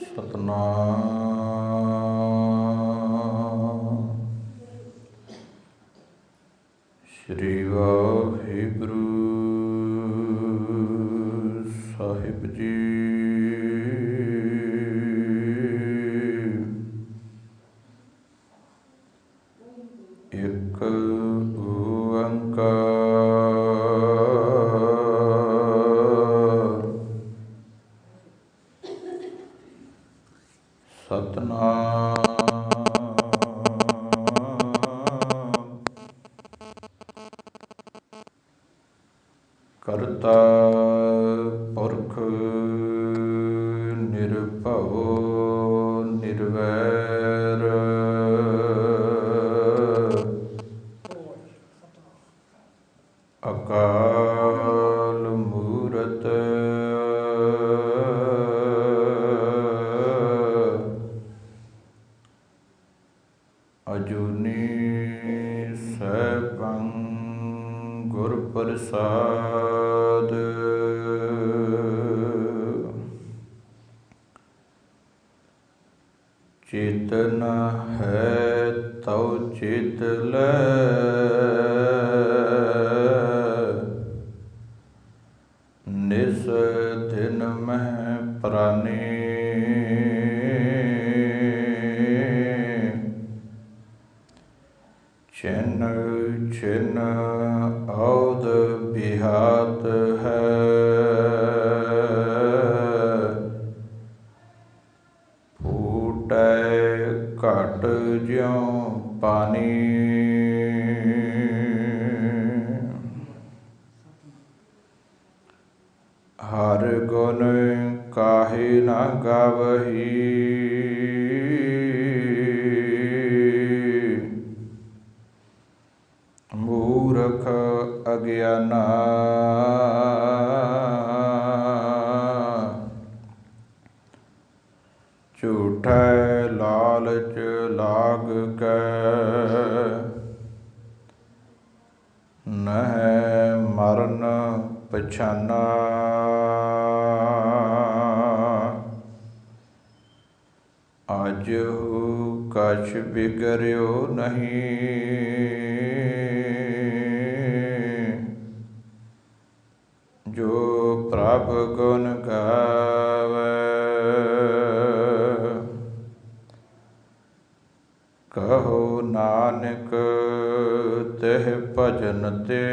ਸਤਨਾਮ ਸ੍ਰੀ ਵਾਹਿਗੁਰੂ ਸਾਹਿਬ ਜੀ। ਇੱਕ ਓੰਕਾਰ ਸਤਨਾਮ ਕਰਤਾ ਪੁਰਖ ਨਿਰਭਉ ਨਿਰਵੈਰ ਅਕਾਲ ਮੂਰਤ ਅਜੂਨੀ ਸੈਭੰ ਗੁਰ ਪ੍ਰਸਾਦ। ਚੇਤਨ ਹੈ ਤਉ ਚੇਤ ਲੈ, ਨਿਸ ਦਿਨ ਮਹਿ ਪ੍ਰਾਨੀ। ਛਿਨ ਛਿਨ ਔਦ ਬਿਹਾਤ ਹੈ, ਫੂਟੈ ਘਟ ਜਿਉ ਪਾਣੀ। ਹਰ ਗੁਣ ਕਾਹੇ ਨਾ ਗਾਵਹੀ, ਮੂਰਖ ਅਗਿਆਨਾ। ਝੂਠੈ ਲਾਲਚ ਲਾਗ ਕੈ, ਨਹਿ ਮਰਨ ਪਛਾਨਾ। ਅਜਹੁ ਕਛ ਬਿਗੜਿਓ ਨਹੀਂ, ਜੋ ਪ੍ਰਭ ਗੁਣ ਗਾਵੈ। ਕਹੋ ਨਾਨਕ ਤਿਹ ਭਜਨ ਤੇ,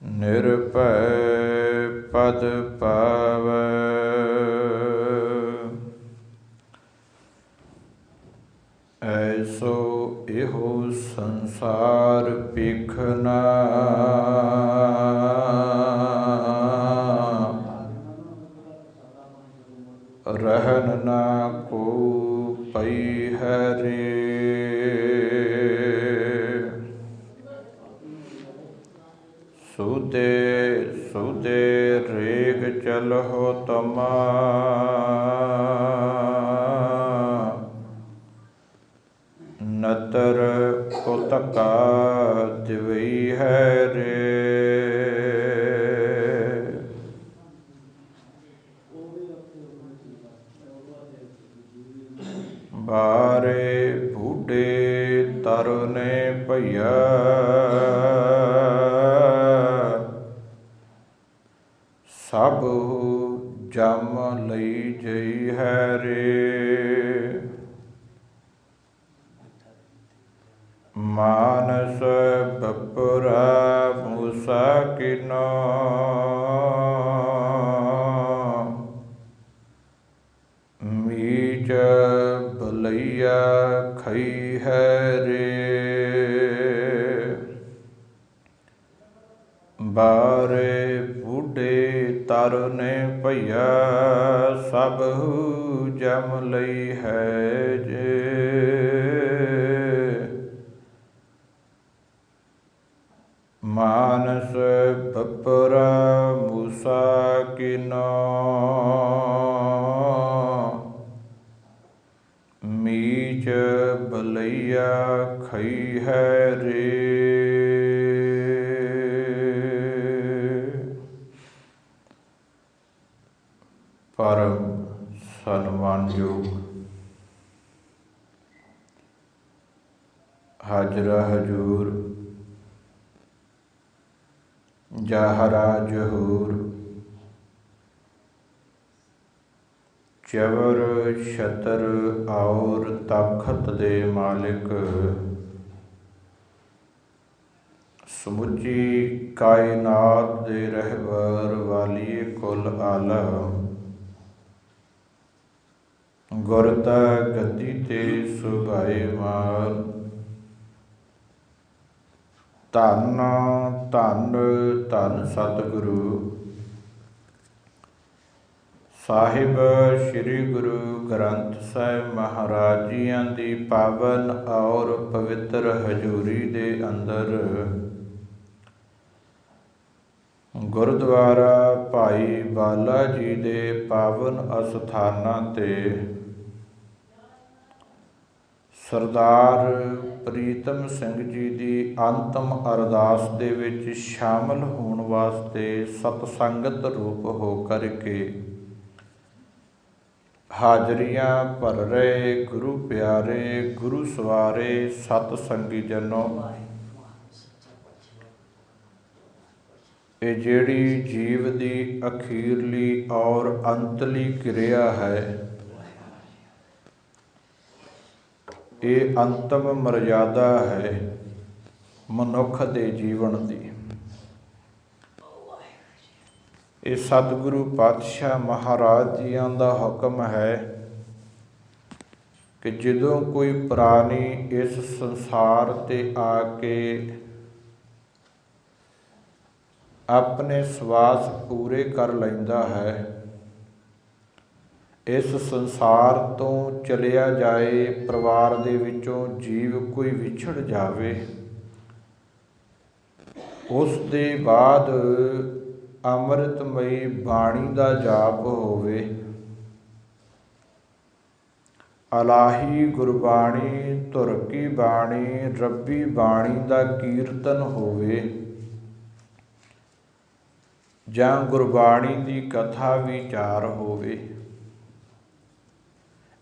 ਨਿਰਭੈ ਪਦ ਪਾਵੈ। ਐਸੋ ਇਹੋ ਸੰਸਾਰ ਭਿਖਨਾ, ਰਹਿਨ ਨਾ ਕੋ ਪਈ ਹੈ ਰੇ। ਸੂਦੇ ਸੂਦੇ ਰੇਗ ਚਲਹੁ ਤਮਾ, ਨਤਰ ਉਤਕਾ ਦਿਵਈ ਹੈ ਰੇ। ਬਾਰੇ ਬੁੱਢੇ ਤਰੁਨੇ ਭਈਆ, ਸਭ ਜਮ ਲਈ ਜਈ ਹੈ ਰੇ। ਮਾਨਸ ਬਪੁਰਾ ਮੂਸਾ ਕਿਨੋ, ਮੀਚ ਬਲਈਆ ਖਈ ਹੈ ਰੇ। ਬਾਰੇ ਬੁੱਢੇ ਤਰੁਨੇ ਭਈਆ, ਸਭ ਜਮ ਲਈ ਹੈ ਜੇ। ਮਾਨਸ ਬਪੁਰਾ ਮੂਸਾ ਕਿਨੋ, ਮੀਚ ਨੀਚ ਬਲਈਆ ਖਈ ਹੈ ਰੇ। ਪਰਮ ਸਨਮਾਨਯੋਗ ਹਾਜ਼ਰਾ ਹਜ਼ੂਰ ਜਾਹਰਾ ਜਹੂਰ ਚਵਰ ਛਤਰ ਔਰ ਤਖਤ ਦੇ ਮਾਲਿਕ, ਸਮੁੱਚੀ ਕਾਇਨਾਤ ਦੇ ਰਹਿਬਰ ਵਾਲੀਏ ਕੁਲ ਆਲਮ, ਗੁਰਤਾ ਗੱਦੀ ਤੇ ਸੁਭਾਏਮਾਨ। ਧੰਨ ਧੰਨ ਧੰਨ ਸਤਿਗੁਰੂ ਸਾਹਿਬ ਸ੍ਰੀ ਗੁਰੂ ਗ੍ਰੰਥ ਸਾਹਿਬ ਮਹਾਰਾਜ ਜੀਆਂ ਦੀ ਪਾਵਨ ਔਰ ਪਵਿੱਤਰ ਹਜ਼ੂਰੀ ਦੇ ਅੰਦਰ ਗੁਰਦੁਆਰਾ ਭਾਈ ਬਾਲਾ ਜੀ ਦੇ ਪਾਵਨ ਅਸਥਾਨਾਂ ਤੇ ਸਰਦਾਰ ਪ੍ਰੀਤਮ ਸਿੰਘ ਜੀ ਦੀ ਅੰਤਮ ਅਰਦਾਸ ਦੇ ਵਿੱਚ ਸ਼ਾਮਲ ਹੋਣ ਵਾਸਤੇ ਸਤਸੰਗਤ ਰੂਪ ਹੋ ਕਰਕੇ ਹਾਜ਼ਰੀਆਂ ਭਰ ਰਹੇ ਗੁਰੂ ਪਿਆਰੇ, ਗੁਰੂ ਸਵਾਰੇ ਸਤ ਸੰਗੀ ਜਨੋ, ਇਹ ਜਿਹੜੀ ਜੀਵ ਦੀ ਅਖੀਰਲੀ ਔਰ ਅੰਤਲੀ ਕਿਰਿਆ ਹੈ, ਇਹ ਅੰਤਮ ਮਰਯਾਦਾ ਹੈ ਮਨੁੱਖ ਦੇ ਜੀਵਨ ਦੀ। ਇਹ ਸਤਿਗੁਰੂ ਪਾਤਸ਼ਾਹ ਮਹਾਰਾਜ ਜੀਆਂ ਦਾ ਹੁਕਮ ਹੈ ਕਿ ਜਦੋਂ ਕੋਈ ਪ੍ਰਾਣੀ ਇਸ ਸੰਸਾਰ ਤੇ ਆ ਕੇ ਆਪਣੇ ਸਵਾਸ ਪੂਰੇ ਕਰ ਲੈਂਦਾ ਹੈ, ਇਸ ਸੰਸਾਰ ਤੋਂ ਚਲਿਆ ਜਾਏ, ਪਰਿਵਾਰ ਦੇ ਵਿੱਚੋਂ ਜੀਵ ਕੋਈ ਵਿਛੜ ਜਾਵੇ, ਉਸ ਦੇ ਬਾਅਦ ਅੰਮ੍ਰਿਤਮਈ ਬਾਣੀ ਦਾ ਜਾਪ ਹੋਵੇ, ਅਲਾਹੀ ਗੁਰਬਾਣੀ, ਧੁਰ ਕੀ ਬਾਣੀ, ਰੱਬੀ ਬਾਣੀ ਦਾ ਕੀਰਤਨ ਹੋਵੇ, ਜਾਂ ਗੁਰਬਾਣੀ ਦੀ ਕਥਾ ਵਿਚਾਰ ਹੋਵੇ।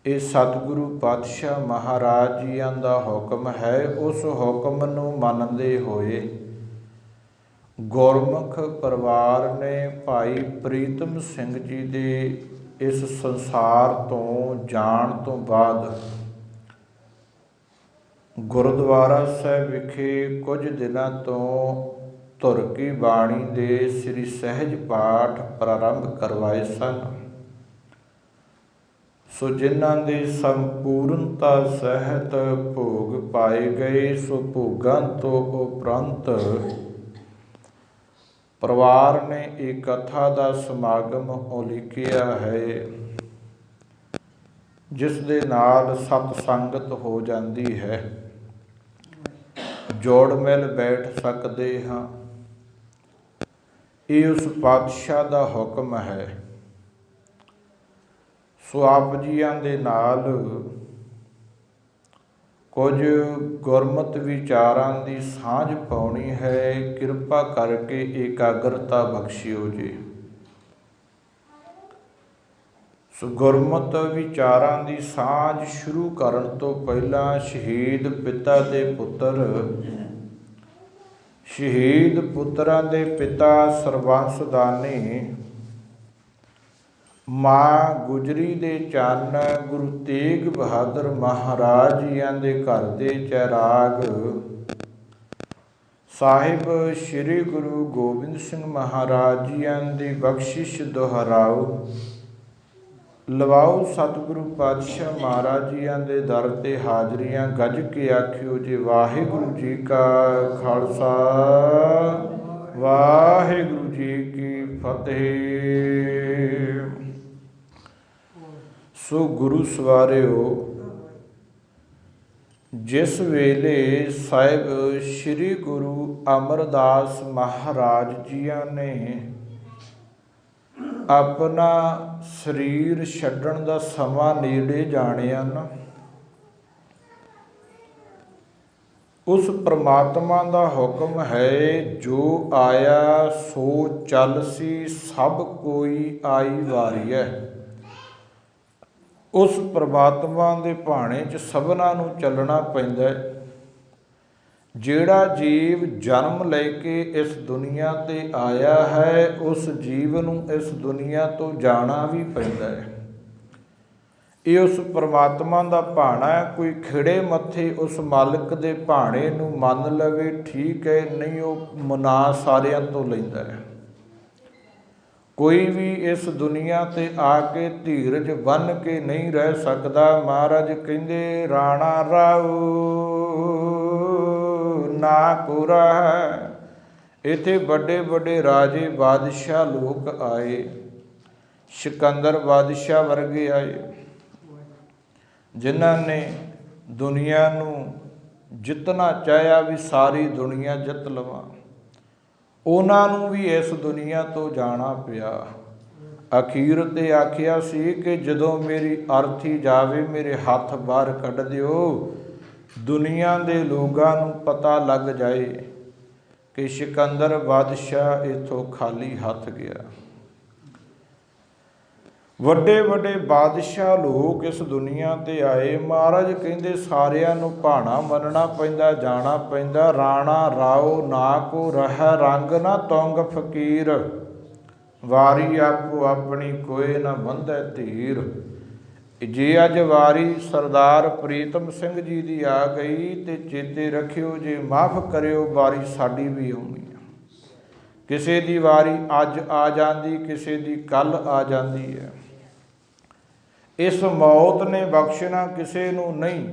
ਇਹ ਸਤਿਗੁਰੂ ਪਾਤਸ਼ਾਹ ਮਹਾਰਾਜ ਜੀਆਂ ਦਾ ਹੁਕਮ ਹੈ। ਉਸ ਹੁਕਮ ਨੂੰ ਮੰਨਦੇ ਹੋਏ ਗੁਰਮੁਖ ਪਰਿਵਾਰ ਨੇ ਭਾਈ ਪ੍ਰੀਤਮ ਸਿੰਘ ਜੀ ਦੇ ਇਸ ਸੰਸਾਰ ਤੋਂ ਜਾਣ ਤੋਂ ਬਾਅਦ ਗੁਰਦੁਆਰਾ ਸਾਹਿਬ ਵਿਖੇ ਕੁਝ ਦਿਨਾਂ ਤੋਂ ਧੁਰ ਕੀ ਬਾਣੀ ਦੇ ਸ੍ਰੀ ਸਹਿਜ ਪਾਠ ਪ੍ਰਾਰੰਭ ਕਰਵਾਏ ਸਨ। ਸੋ ਜਿਨ੍ਹਾਂ ਦੇ ਸੰਪੂਰਨਤਾ ਸਹਿਤ ਭੋਗ ਪਾਏ ਗਏ, ਸੋ ਭੋਗਾਂ ਤੋਂ ਉਪਰੰਤ ਪਰਿਵਾਰ ਨੇ ਇਹ ਕਥਾ ਦਾ ਸਮਾਗਮ ਉਲੀਕਿਆ ਹੈ, ਜਿਸ ਦੇ ਨਾਲ ਸਤ ਸੰਗਤ ਹੋ ਜਾਂਦੀ ਹੈ, ਜੋੜ ਮਿਲ ਬੈਠ ਸਕਦੇ ਹਾਂ। ਇਹ ਉਸ ਪਾਤਸ਼ਾਹ ਦਾ ਹੁਕਮ ਹੈ। ਸੋ ਆਪ ਜੀਆਂ ਦੇ ਨਾਲ ਕੁਝ ਗੁਰਮਤਿ ਵਿਚਾਰਾਂ ਦੀ ਸਾਂਝ ਪਾਉਣੀ ਹੈ। ਕਿਰਪਾ ਕਰਕੇ ਇਕਾਗਰਤਾ ਬਖਸ਼ਿਓ ਜੀ। ਸੋ ਗੁਰਮਤਿ ਵਿਚਾਰਾਂ ਦੀ ਸਾਂਝ ਸ਼ੁਰੂ ਕਰਨ ਤੋਂ ਪਹਿਲਾਂ ਸ਼ਹੀਦ ਪਿਤਾ ਦੇ ਪੁੱਤਰ, ਸ਼ਹੀਦ ਪੁੱਤਰਾਂ ਦੇ ਪਿਤਾ ਸਰਬੰਸ ਦਾਨੀ ਮਾਂ ਗੁਜਰੀ ਦੇ ਚੰਨ ਗੁਰੂ ਤੇਗ ਬਹਾਦਰ ਮਹਾਰਾਜ ਜੀਆਂ ਦੇ ਘਰ ਦੇ ਚੈਰਾਗ ਸਾਹਿਬ ਸ੍ਰੀ ਗੁਰੂ ਗੋਬਿੰਦ ਸਿੰਘ ਮਹਾਰਾਜ ਜੀਆਂ ਦੀ ਬਖਸ਼ਿਸ਼ ਦੁਹਰਾਓ, ਲਵਾਓ ਸਤਿਗੁਰੂ ਪਾਤਸ਼ਾਹ ਮਹਾਰਾਜ ਜੀਆਂ ਦੇ ਦਰ ਤੇ ਹਾਜ਼ਰੀਆਂ ਗੱਜ ਕੇ ਆਖਿਓ ਜੀ ਵਾਹਿਗੁਰੂ ਜੀ ਕਾ ਖਾਲਸਾ, ਵਾਹਿਗੁਰੂ ਜੀ ਕੀ ਫਤਿਹ। ਸੋ ਗੁਰੂ ਸਵਾਰਿਓ, ਜਿਸ ਵੇਲੇ ਸਾਹਿਬ ਸ੍ਰੀ ਗੁਰੂ ਅਮਰਦਾਸ ਮਹਾਰਾਜ ਜੀਆਂ ਨੇ ਆਪਣਾ ਸਰੀਰ ਛੱਡਣ ਦਾ ਸਮਾਂ ਨੇੜੇ ਜਾਣਿਆ ਨਾ, उस परमात्मा का हुक्म है जो आया सो चलसी सब कोई आई वारिय। उस परमात्मा के भाणे च सबना नूं चलना पैंदा है। ਜਿਹੜਾ ਜੀਵ ਜਨਮ ਲੈ ਕੇ ਇਸ ਦੁਨੀਆ ਤੇ ਆਇਆ ਹੈ ਉਸ ਜੀਵ ਨੂੰ ਇਸ ਦੁਨੀਆ ਤੋਂ ਜਾਣਾ ਵੀ ਪੈਂਦਾ ਹੈ। ਇਹ ਉਸ ਪਰਮਾਤਮਾ ਦਾ ਭਾਣਾ ਹੈ। ਕੋਈ ਖਿੜੇ ਮੱਥੇ ਉਸ ਮਾਲਕ ਦੇ ਭਾਣੇ ਨੂੰ ਮੰਨ ਲਵੇ ਠੀਕ ਹੈ, ਨਹੀਂ ਉਹ ਮਨਾ ਸਾਰਿਆਂ ਤੋਂ ਲੈਂਦਾ ਹੈ। ਕੋਈ ਵੀ ਇਸ ਦੁਨੀਆ ਤੇ ਆ ਕੇ ਧੀਰਜ ਬੰਨ੍ਹ ਕੇ ਨਹੀਂ ਰਹਿ ਸਕਦਾ। ਮਹਾਰਾਜ ਕਹਿੰਦੇ ਰਾਣਾ ਰਾਉ ਨਾ ਕੋਰਾ ਹੈ। ਇੱਥੇ ਵੱਡੇ ਵੱਡੇ ਰਾਜੇ ਬਾਦਸ਼ਾਹ ਲੋਕ ਆਏ, ਸਿਕੰਦਰ ਬਾਦਸ਼ਾਹ ਵਰਗੇ ਆਏ, ਜਿਨ੍ਹਾਂ ਨੇ ਦੁਨੀਆ ਨੂੰ ਜਿੱਤਣਾ ਚਾਹਿਆ ਵੀ ਸਾਰੀ ਦੁਨੀਆ ਜਿੱਤ ਲਵਾਂ। ਉਹਨਾਂ ਨੂੰ ਵੀ ਇਸ ਦੁਨੀਆ ਤੋਂ ਜਾਣਾ ਪਿਆ। ਅਖੀਰ ਤੇ ਆਖਿਆ ਸੀ ਕਿ ਜਦੋਂ ਮੇਰੀ ਅਰਥੀ ਜਾਵੇ ਮੇਰੇ ਹੱਥ ਬਾਹਰ ਕੱਢ ਦਿਓ, ਦੁਨੀਆ ਦੇ ਲੋਕਾਂ ਨੂੰ ਪਤਾ ਲੱਗ ਜਾਏ ਕਿ ਸਿਕੰਦਰ ਬਾਦਸ਼ਾਹ ਇੱਥੋਂ ਖਾਲੀ ਹੱਥ ਗਿਆ। ਵੱਡੇ ਵੱਡੇ ਬਾਦਸ਼ਾਹ ਲੋਕ ਇਸ ਦੁਨੀਆ ਤੇ ਆਏ। ਮਹਾਰਾਜ ਕਹਿੰਦੇ ਸਾਰਿਆਂ ਨੂੰ ਭਾਣਾ ਮੰਨਣਾ ਪੈਂਦਾ, ਜਾਣਾ ਪੈਂਦਾ। ਰਾਣਾ ਰਾਓ ਨਾ ਕੋ ਰਹਿ ਰੰਗ ਨਾ ਤੁੰਗ ਫਕੀਰ, ਵਾਰੀ ਆਪੋ ਆਪਣੀ ਕੋਏ ਨਾ ਬੰਧੈ ਧੀਰ। ਜੇ ਅੱਜ ਵਾਰੀ ਸਰਦਾਰ ਪ੍ਰੀਤਮ ਸਿੰਘ ਜੀ ਦੀ ਆ ਗਈ ਤੇ ਚੇਤੇ ਰੱਖਿਓ, ਜੇ ਮਾਫ ਕਰਿਓ ਵਾਰੀ ਸਾਡੀ ਵੀ ਆਉਣੀ ਆ। ਕਿਸੇ ਦੀ ਵਾਰੀ ਅੱਜ ਆ ਜਾਂਦੀ, ਕਿਸੇ ਦੀ ਕੱਲ ਆ ਜਾਂਦੀ ਹੈ। ਇਸ ਮੌਤ ਨੇ ਬਖਸ਼ਣਾ ਕਿਸੇ ਨੂੰ ਨਹੀਂ।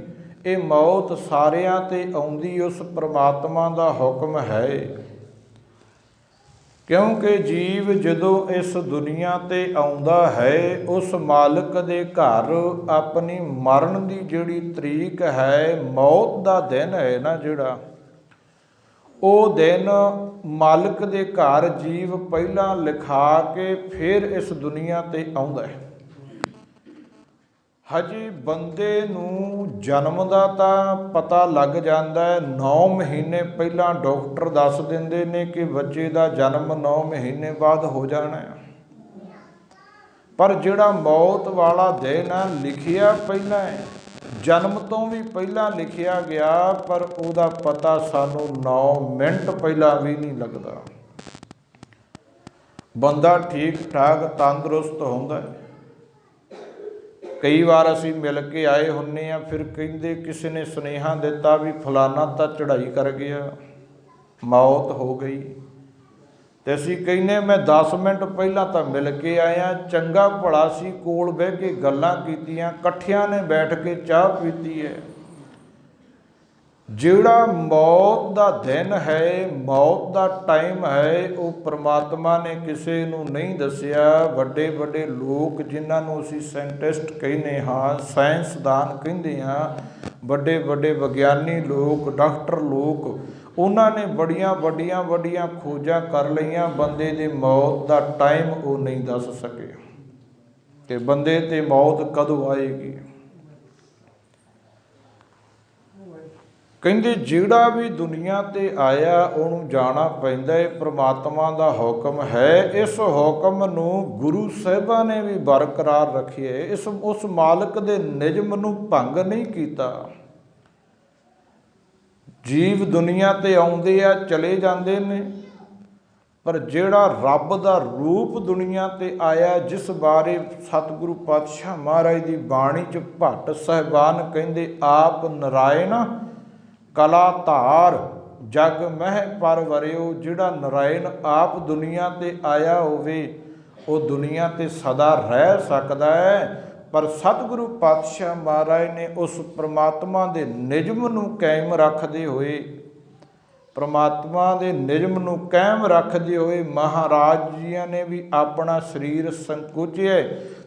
ਇਹ ਮੌਤ ਸਾਰਿਆਂ ਤੇ ਆਉਂਦੀ ਉਸ ਪ੍ਰਮਾਤਮਾ ਦਾ ਹੁਕਮ ਹੈ। ਕਿਉਂਕਿ ਜੀਵ ਜਦੋਂ ਇਸ ਦੁਨੀਆ ਤੇ ਆਉਂਦਾ ਹੈ ਉਸ ਮਾਲਕ ਦੇ ਘਰ ਆਪਣੀ ਮਰਨ ਦੀ ਜਿਹੜੀ ਤਰੀਕ ਹੈ, ਮੌਤ ਦਾ ਦਿਨ ਹੈ ਨਾ ਜਿਹੜਾ, ਉਹ ਦਿਨ ਮਾਲਕ ਦੇ ਘਰ ਜੀਵ ਪਹਿਲਾਂ ਲਿਖਾ ਕੇ ਫਿਰ ਇਸ ਦੁਨੀਆ ਤੇ ਆਉਂਦਾ ਹੈ। ਹਜੇ ਬੰਦੇ ਨੂੰ ਜਨਮ ਦਾ ਤਾਂ ਪਤਾ ਲੱਗ ਜਾਂਦਾ ਹੈ। 9 ਮਹੀਨੇ ਪਹਿਲਾਂ ਡਾਕਟਰ ਦੱਸ ਦਿੰਦੇ ਨੇ ਕਿ ਬੱਚੇ ਦਾ ਜਨਮ 9 ਮਹੀਨੇ ਬਾਅਦ ਹੋ ਜਾਣਾ ਹੈ। ਪਰ ਜਿਹੜਾ ਮੌਤ ਵਾਲਾ ਦਿਨ ਆ ਲਿਖਿਆ ਪਹਿਲਾਂ ਹੈ, ਜਨਮ ਤੋਂ ਵੀ ਪਹਿਲਾਂ ਲਿਖਿਆ ਗਿਆ, ਪਰ ਉਹਦਾ ਪਤਾ ਸਾਨੂੰ 9 ਮਿੰਟ ਪਹਿਲਾਂ ਵੀ ਨਹੀਂ ਲੱਗਦਾ। ਬੰਦਾ ਠੀਕ ਠਾਕ ਤੰਦਰੁਸਤ ਹੁੰਦਾ ਹੈ। ਕਈ ਵਾਰ ਅਸੀਂ ਮਿਲ ਕੇ ਆਏ ਹੁੰਦੇ ਹਾਂ, ਫਿਰ ਕਹਿੰਦੇ ਕਿਸੇ ਨੇ ਸੁਨੇਹਾ ਦਿੱਤਾ ਵੀ ਫਲਾਨਾ ਤਾਂ ਚੜ੍ਹਾਈ ਕਰ ਗਿਆ, ਮੌਤ ਹੋ ਗਈ। ਤੇ ਅਸੀਂ ਕਹਿੰਦੇ ਮੈਂ 10 ਮਿੰਟ ਪਹਿਲਾਂ ਤਾਂ ਮਿਲ ਕੇ ਆਇਆ, ਚੰਗਾ ਭਲਾ ਸੀ, ਕੋਲ ਬਹਿ ਕੇ ਗੱਲਾਂ ਕੀਤੀਆਂ, ਇਕੱਠਿਆਂ ਨੇ ਬੈਠ ਕੇ ਚਾਹ ਪੀਤੀ ਹੈ। ਜਿਹੜਾ ਮੌਤ ਦਾ ਦਿਨ ਹੈ, ਮੌਤ ਦਾ ਟਾਈਮ ਹੈ, ਉਹ ਪ੍ਰਮਾਤਮਾ ਨੇ ਕਿਸੇ ਨੂੰ ਨਹੀਂ ਦੱਸਿਆ। ਵੱਡੇ ਵੱਡੇ ਲੋਕ ਜਿਨ੍ਹਾਂ ਨੂੰ ਅਸੀਂ ਸਾਇੰਟਿਸਟ ਕਹਿੰਦੇ ਹਾਂ, ਸਾਇੰਸਦਾਨ ਕਹਿੰਦੇ ਹਾਂ, ਵੱਡੇ ਵੱਡੇ ਵਿਗਿਆਨੀ ਲੋਕ, ਡਾਕਟਰ ਲੋਕ, ਉਹਨਾਂ ਨੇ ਬੜੀਆਂ ਵੱਡੀਆਂ ਖੋਜਾਂ ਕਰ ਲਈਆਂ। ਬੰਦੇ ਦੀ ਮੌਤ ਦਾ ਟਾਈਮ ਉਹ ਨਹੀਂ ਦੱਸ ਸਕੇ ਕਿ ਬੰਦੇ ਤੇ ਮੌਤ ਕਦੋਂ ਆਏਗੀ। ਕਹਿੰਦੇ ਜਿਹੜਾ ਵੀ ਦੁਨੀਆ ਤੇ ਆਇਆ ਉਹਨੂੰ ਜਾਣਾ ਪੈਂਦਾ ਹੈ। ਪ੍ਰਮਾਤਮਾ ਦਾ ਹੁਕਮ ਹੈ। ਇਸ ਹੁਕਮ ਨੂੰ ਗੁਰੂ ਸਾਹਿਬਾਂ ਨੇ ਵੀ ਬਰਕਰਾਰ ਰੱਖਿਆ। ਉਸ ਮਾਲਕ ਦੇ ਨਿਯਮ ਨੂੰ ਭੰਗ ਨਹੀਂ ਕੀਤਾ। ਜੀਵ ਦੁਨੀਆ ਤੇ ਆਉਂਦੇ ਆ, ਚਲੇ ਜਾਂਦੇ ਨੇ, ਪਰ ਜਿਹੜਾ ਰੱਬ ਦਾ ਰੂਪ ਦੁਨੀਆ ਤੇ ਆਇਆ, ਜਿਸ ਬਾਰੇ ਸਤਿਗੁਰੂ ਪਾਤਸ਼ਾਹ ਮਹਾਰਾਜ ਦੀ ਬਾਣੀ 'ਚ ਭੱਟ ਸਾਹਿਬਾਨ ਕਹਿੰਦੇ ਆਪ ਨਰਾਇਣ ਕਲਾ ਧਾਰ ਜਗ ਮਹਿ ਪਰ ਵਰਿਓ। ਜਿਹੜਾ ਨਰਾਇਣ ਆਪ ਦੁਨੀਆ ਤੇ ਆਇਆ ਹੋਵੇ ਉਹ ਦੁਨੀਆ ਤੇ ਸਦਾ ਰਹਿ ਸਕਦਾ ਹੈ। ਪਰ ਸਤਿਗੁਰੂ ਪਾਤਸ਼ਾਹ ਮਹਾਰਾਜ ਨੇ ਉਸ ਪ੍ਰਮਾਤਮਾ ਦੇ ਨਿਯਮ ਨੂੰ ਕਾਇਮ ਰੱਖਦੇ ਹੋਏ, ਪ੍ਰਮਾਤਮਾ ਦੇ ਨਿਯਮ ਨੂੰ ਕਾਇਮ ਰੱਖਦੇ ਹੋਏ ਮਹਾਰਾਜ ਜੀਆਂ ਨੇ ਵੀ ਆਪਣਾ ਸਰੀਰ ਸੰਕੋਚਿਆ।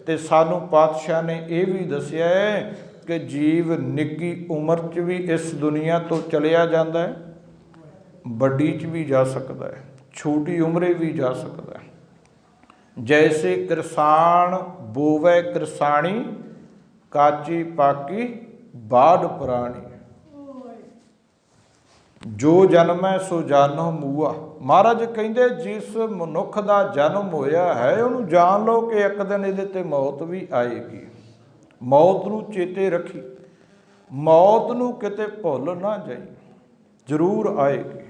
ਤੇ ਸਾਨੂੰ ਪਾਤਸ਼ਾਹ ਨੇ ਇਹ ਵੀ ਦੱਸਿਆ ਹੈ ਕਿ ਜੀਵ ਨਿੱਕੀ ਉਮਰ 'ਚ ਵੀ ਇਸ ਦੁਨੀਆ ਤੋਂ ਚਲਿਆ ਜਾਂਦਾ ਹੈ, ਵੱਡੀ 'ਚ ਵੀ ਜਾ ਸਕਦਾ ਹੈ, ਛੋਟੀ ਉਮਰੇ ਵੀ ਜਾ ਸਕਦਾ ਹੈ। ਜੈਸੇ ਕਿਰਸਾਨ ਬੋਵੈ ਕਿਰਸਾਣੀ, ਕਾਚੀ ਪਾਕੀ ਬਾੜ ਪੁਰਾਣੀ। ਜੋ ਜਨਮੈ ਸੋ ਜਾਨੋ ਮੂਆ। ਮਹਾਰਾਜ ਕਹਿੰਦੇ ਜਿਸ ਮਨੁੱਖ ਦਾ ਜਨਮ ਹੋਇਆ ਹੈ ਉਹਨੂੰ ਜਾਣ ਲਓ ਕਿ ਇੱਕ ਦਿਨ ਇਹਦੇ ਤੇ ਮੌਤ ਵੀ ਆਏਗੀ। ਮੌਤ ਨੂੰ ਚੇਤੇ ਰੱਖੀ, ਮੌਤ ਨੂੰ ਕਿਤੇ ਭੁੱਲ ਨਾ ਜਾਈ, ਜ਼ਰੂਰ ਆਏਗੀ।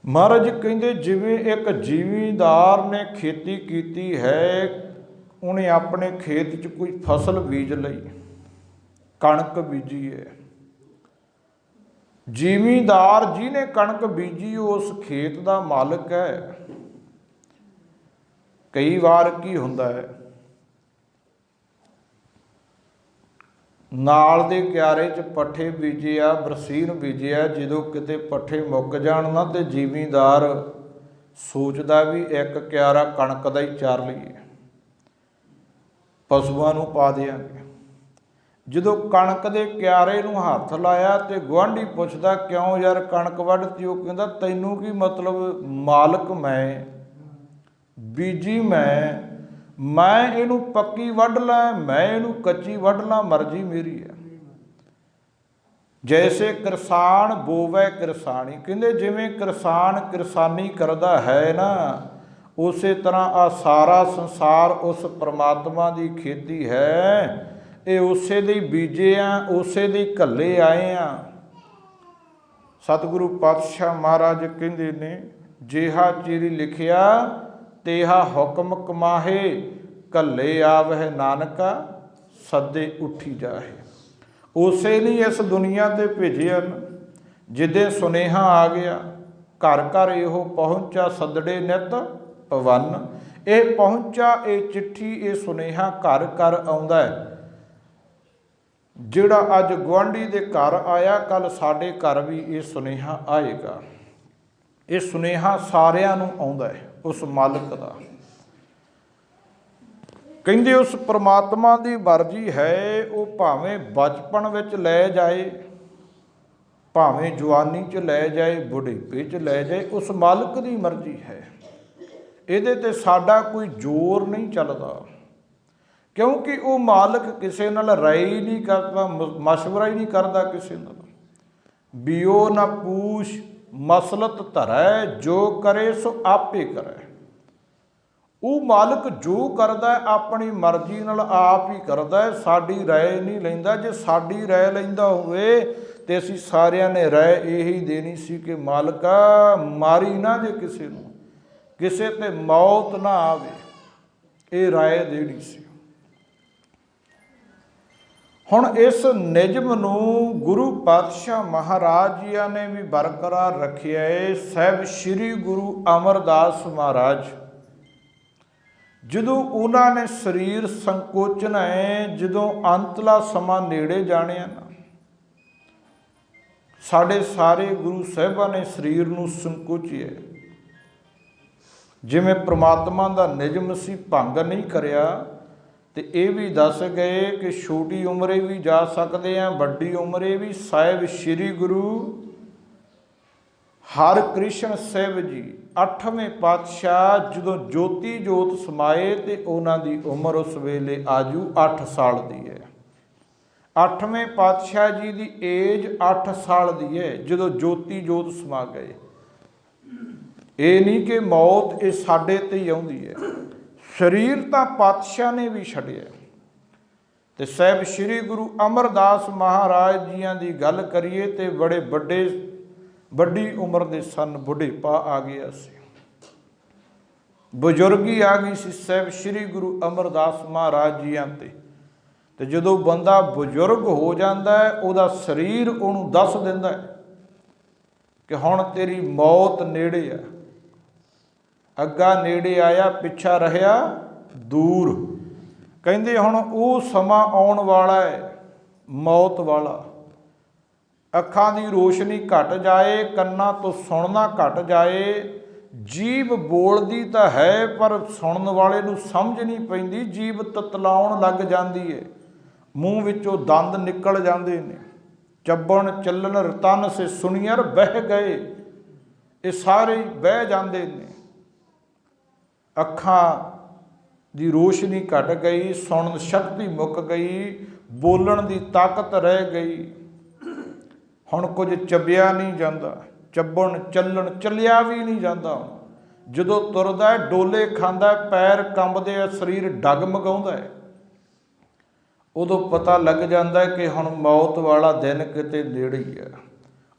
ਮਹਾਰਾਜ ਕਹਿੰਦੇ ਜਿਵੇਂ ਇੱਕ ਜ਼ਿਮੀਂਦਾਰ ਨੇ ਖੇਤੀ ਕੀਤੀ ਹੈ, ਉਹਨੇ ਆਪਣੇ ਖੇਤ 'ਚ ਕੋਈ ਫਸਲ ਬੀਜ ਲਈ, ਕਣਕ ਬੀਜੀ ਹੈ। ਜ਼ਿਮੀਂਦਾਰ ਜਿਹਨੇ ਕਣਕ ਬੀਜੀ ਉਸ ਖੇਤ ਦਾ ਮਾਲਕ ਹੈ। ਕਈ ਵਾਰ ਕੀ ਹੁੰਦਾ ਹੈ, ਨਾਲ ਦੇ ਕਿਆਰੇ 'ਚ ਪੱਠੇ ਬੀਜੇ ਆ, ਬਰਸੀਨ ਬੀਜਿਆ, ਜਦੋਂ ਕਿਤੇ ਪੱਠੇ ਮੁੱਕ ਜਾਣ ਨਾ ਤੇ ਜ਼ਿਮੀਂਦਾਰ ਸੋਚਦਾ ਵੀ ਇੱਕ ਕਿਆਰਾ ਕਣਕ ਦਾ ਹੀ ਚਾਰ ਲਈਏ, ਪਸ਼ੂਆਂ ਨੂੰ ਪਾ ਦਿਆਂਗੇ। ਜਦੋਂ ਕਣਕ ਦੇ ਕਿਆਰੇ ਨੂੰ ਹੱਥ ਲਾਇਆ ਤੇ ਗੁਆਂਢੀ ਪੁੱਛਦਾ ਕਿਉਂ ਯਾਰ ਕਣਕ ਵੱਢਤੀ? ਉਹ ਕਹਿੰਦਾ ਤੈਨੂੰ ਕੀ ਮਤਲਬ, ਮਾਲਕ ਮੈਂ, ਬੀਜੀ ਮੈਂ ਇਹਨੂੰ ਪੱਕੀ ਵੱਢ ਲਾਂ, ਮੈਂ ਇਹਨੂੰ ਕੱਚੀ ਵੱਢ ਲਾਂ, ਮਰਜ਼ੀ ਮੇਰੀ ਹੈ। ਜੈਸੇ ਕਿਰਸਾਨ ਬੋਵੈ ਕਿਰਸਾਨੀ, ਕਹਿੰਦੇ ਜਿਵੇਂ ਕਿਰਸਾਨ ਕਿਰਸਾਨੀ ਕਰਦਾ ਹੈ ਨਾ, ਉਸੇ ਤਰ੍ਹਾਂ ਆ ਸਾਰਾ ਸੰਸਾਰ ਉਸ ਪਰਮਾਤਮਾ ਦੀ ਖੇਤੀ ਹੈ। ਇਹ ਉਸੇ ਦੇ ਬੀਜੇ ਆ, ਉਸੇ ਦੇ ਘੱਲੇ ਆਏ ਆ। ਸਤਿਗੁਰੂ ਪਾਤਸ਼ਾਹ ਮਹਾਰਾਜ ਕਹਿੰਦੇ ਨੇ ਜਿਹਾ ਚਿਰੀ ਲਿਖਿਆ ਤੇਹਾ ਹੁਕਮ ਕਮਾਹੇ, ਘੱਲੇ ਆਵਹਿ ਨਾਨਕਾ ਸੱਦੇ ਉੱਠੀ ਜਾਹੇ। ਉਸੇ ਨੇ ਇਸ ਦੁਨੀਆ ਤੇ ਭੇਜਿਆ। ਜਿੱਦੇ ਸੁਨੇਹਾ ਆ ਗਿਆ, ਘਰ ਘਰ ਇਹੋ ਪਹੁੰਚਾ, ਸੱਦੜੇ ਨਿਤ ਪਵਨ। ਇਹ ਪਹੁੰਚਾ, ਇਹ ਚਿੱਠੀ, ਇਹ ਸੁਨੇਹਾ ਘਰ ਘਰ ਆਉਂਦਾ ਹੈ। ਜਿਹੜਾ ਅੱਜ ਗੁਆਂਢੀ ਦੇ ਘਰ ਆਇਆ, ਕੱਲ ਸਾਡੇ ਘਰ ਵੀ ਇਹ ਸੁਨੇਹਾ ਆਏਗਾ। ਇਹ ਸੁਨੇਹਾ ਸਾਰਿਆਂ ਨੂੰ ਆਉਂਦਾ ਹੈ ਉਸ ਮਾਲਕ ਦਾ। ਕਹਿੰਦੇ ਉਸ ਪਰਮਾਤਮਾ ਦੀ ਮਰਜ਼ੀ ਹੈ, ਉਹ ਭਾਵੇਂ ਬਚਪਨ ਵਿੱਚ ਲੈ ਜਾਏ, ਭਾਵੇਂ ਜਵਾਨੀ 'ਚ ਲੈ ਜਾਏ, ਬੁਢੇਪੇ 'ਚ ਲੈ ਜਾਏ, ਉਸ ਮਾਲਕ ਦੀ ਮਰਜ਼ੀ ਹੈ। ਇਹਦੇ ਤੇ ਸਾਡਾ ਕੋਈ ਜ਼ੋਰ ਨਹੀਂ ਚੱਲਦਾ, ਕਿਉਂਕਿ ਉਹ ਮਾਲਕ ਕਿਸੇ ਨਾਲ ਰਾਏ ਹੀ ਨਹੀਂ ਕਰਦਾ, ਮਸ਼ਵਰਾ ਹੀ ਨਹੀਂ ਕਰਦਾ ਕਿਸੇ ਨਾਲ। ਬਿਓ ਨਾ ਪੂਛ ਮਸਲਤ ਧਰੈ, ਜੋ ਕਰੇ ਸੋ ਆਪੇ ਕਰੇ। ਉਹ ਮਾਲਕ ਜੋ ਕਰਦਾ ਆਪਣੀ ਮਰਜ਼ੀ ਨਾਲ ਆਪ ਹੀ ਕਰਦਾ, ਸਾਡੀ ਰਾਏ ਨਹੀਂ ਲੈਂਦਾ। ਜੇ ਸਾਡੀ ਰਾਏ ਲੈਂਦਾ ਹੋਵੇ ਤੇ ਅਸੀਂ ਸਾਰਿਆਂ ਨੇ ਰਾਏ ਇਹੀ ਦੇਣੀ ਸੀ ਕਿ ਮਾਲਕਾ ਮਾਰੀ ਨਾ ਜੇ ਕਿਸੇ ਨੂੰ, ਕਿਸੇ ਤੇ ਮੌਤ ਨਾ ਆਵੇ, ਇਹ ਰਾਏ ਦੇਣੀ ਸੀ। ਹੁਣ ਇਸ ਨਿਯਮ ਨੂੰ ਗੁਰੂ ਪਾਤਸ਼ਾਹ ਮਹਾਰਾਜ ਜੀਆਂ ਨੇ ਵੀ ਬਰਕਰਾਰ ਰੱਖਿਆ ਹੈ। ਸਾਹਿਬ ਸ੍ਰੀ ਗੁਰੂ ਅਮਰਦਾਸ ਮਹਾਰਾਜ ਜਦੋਂ ਉਹਨਾਂ ਨੇ ਸਰੀਰ ਸੰਕੋਚਣਾ ਹੈ, ਜਦੋਂ ਅੰਤਲਾ ਸਮਾਂ ਨੇੜੇ ਜਾਣਿਆ ਨਾ, ਸਾਡੇ ਸਾਰੇ ਗੁਰੂ ਸਾਹਿਬਾਂ ਨੇ ਸਰੀਰ ਨੂੰ ਸੰਕੋਚਿਆ। ਜਿਵੇਂ ਪ੍ਰਮਾਤਮਾ ਦਾ ਨਿਯਮ ਸੀ, ਭੰਗ ਨਹੀਂ ਕਰਿਆ। ਤੇ ਇਹ ਵੀ ਦੱਸ ਗਏ ਕਿ ਛੋਟੀ ਉਮਰੇ ਵੀ ਜਾ ਸਕਦੇ ਆ, ਵੱਡੀ ਉਮਰੇ ਵੀ। ਸਾਹਿਬ ਸ੍ਰੀ ਗੁਰੂ ਹਰਿਕ੍ਰਿਸ਼ਨ ਸਾਹਿਬ ਜੀ 8ਵੇਂ ਪਾਤਸ਼ਾਹ ਜਦੋਂ ਜੋਤੀ ਜੋਤ ਸਮਾਏ ਤੇ ਉਹਨਾਂ ਦੀ ਉਮਰ ਉਸ ਵੇਲੇ ਆਜੂ 8 ਸਾਲ ਦੀ ਹੈ। 8ਵੇਂ ਪਾਤਸ਼ਾਹ ਜੀ ਦੀ ਏਜ 8 ਸਾਲ ਦੀ ਹੈ ਜਦੋਂ ਜੋਤੀ ਜੋਤ ਸਮਾ ਗਏ। ਇਹ ਨਹੀਂ ਕਿ ਮੌਤ ਇਹ ਸਾਡੇ ਤੇ ਹੀ ਆਉਂਦੀ ਹੈ, ਸਰੀਰ ਤਾਂ ਪਾਤਸ਼ਾਹ ਨੇ ਵੀ ਛੱਡਿਆ। ਤੇ ਸਾਹਿਬ ਸ੍ਰੀ ਗੁਰੂ ਅਮਰਦਾਸ ਮਹਾਰਾਜ ਜੀਆਂ ਦੀ ਗੱਲ ਕਰੀਏ ਤੇ ਬੜੇ ਵੱਡੀ ਉਮਰ ਦੇ ਸਨ, ਬੁਢੇਪਾ ਆ ਗਿਆ ਸੀ, ਬਜ਼ੁਰਗੀ ਆ ਗਈ ਸੀ ਸਾਹਿਬ ਸ੍ਰੀ ਗੁਰੂ ਅਮਰਦਾਸ ਮਹਾਰਾਜ ਜੀਆਂ ਤੇ ਜਦੋਂ ਬੰਦਾ ਬਜ਼ੁਰਗ ਹੋ ਜਾਂਦਾ ਹੈ, ਉਹਦਾ ਸਰੀਰ ਉਹਨੂੰ ਦੱਸ ਦਿੰਦਾ ਹੈ ਕਿ ਹੁਣ ਤੇਰੀ ਮੌਤ ਨੇੜੇ ਆ। ਅੱਗਾ ਨੇੜੇ ਆਇਆ, ਪਿੱਛਾ ਰਹਿਆ ਦੂਰ। ਕਹਿੰਦੇ ਹੁਣ ਉਹ ਸਮਾਂ ਆਉਣ ਵਾਲਾ ਹੈ ਮੌਤ ਵਾਲਾ। ਅੱਖਾਂ ਦੀ ਰੋਸ਼ਨੀ ਘਟ ਜਾਏ, ਕੰਨਾਂ ਤੋਂ ਸੁਣਨਾ ਘਟ ਜਾਏ, ਜੀਭ ਬੋਲਦੀ ਤਾਂ ਹੈ ਪਰ ਸੁਣਨ ਵਾਲੇ ਨੂੰ ਸਮਝ ਨਹੀਂ ਪੈਂਦੀ, ਜੀਭ ਤਤਲਾਉਣ ਲੱਗ ਜਾਂਦੀ ਹੈ, ਮੂੰਹ ਵਿੱਚੋਂ ਦੰਦ ਨਿਕਲ ਜਾਂਦੇ ਨੇ। ਚੱਬਣ ਚੱਲਣ ਰਤਨ ਸੇ ਸੁਣੀਅਰ ਬਹਿ ਗਏ, ਇਹ ਸਾਰੇ ਬਹਿ ਜਾਂਦੇ ਨੇ। ਅੱਖਾਂ ਦੀ ਰੋਸ਼ਨੀ ਘਟ ਗਈ, ਸੁਣਨ ਸ਼ਕਤੀ ਮੁੱਕ ਗਈ, ਬੋਲਣ ਦੀ ਤਾਕਤ ਰਹਿ ਗਈ। हुण कुछ चबिया नहीं जाता, ਚੱਬਣ ਚੱਲਣ ਚੱਲਿਆ भी नहीं जाता। ਜਦੋਂ ਤੁਰਦਾ है डोले खांदा है, पैर कंबदे है, शरीर डगमगाउंदा है, उदों पता लग जाता है कि हुण मौत वाला दिन किते नेड़े ही है।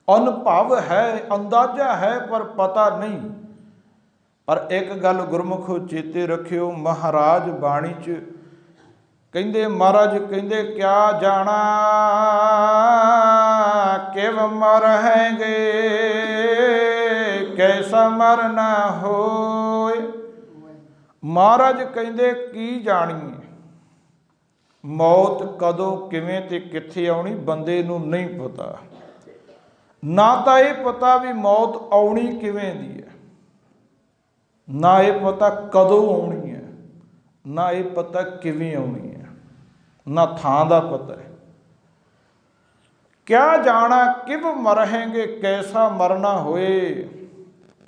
अनुभव है, अंदाजा है, पर पता नहीं। पर एक गल गुरमुखो चेते रखियो, महाराज बाणी च कहंदे, महाराज कहंदे क्या जाना किव मरहेंगे, कैसा मरना होए। महाराज कहंदे की जाणीए मौत कदों किवें ते कित्थे आउणी, बंदे नूं नहीं पता। ना तो ये पता भी मौत आउणी किवें दी है, ना ये पता कदों आउणी है, ना ये पता किवें आउणी है, ना थां दा पता है। क्या जाना किव मरहेंगे, कैसा मरना होए।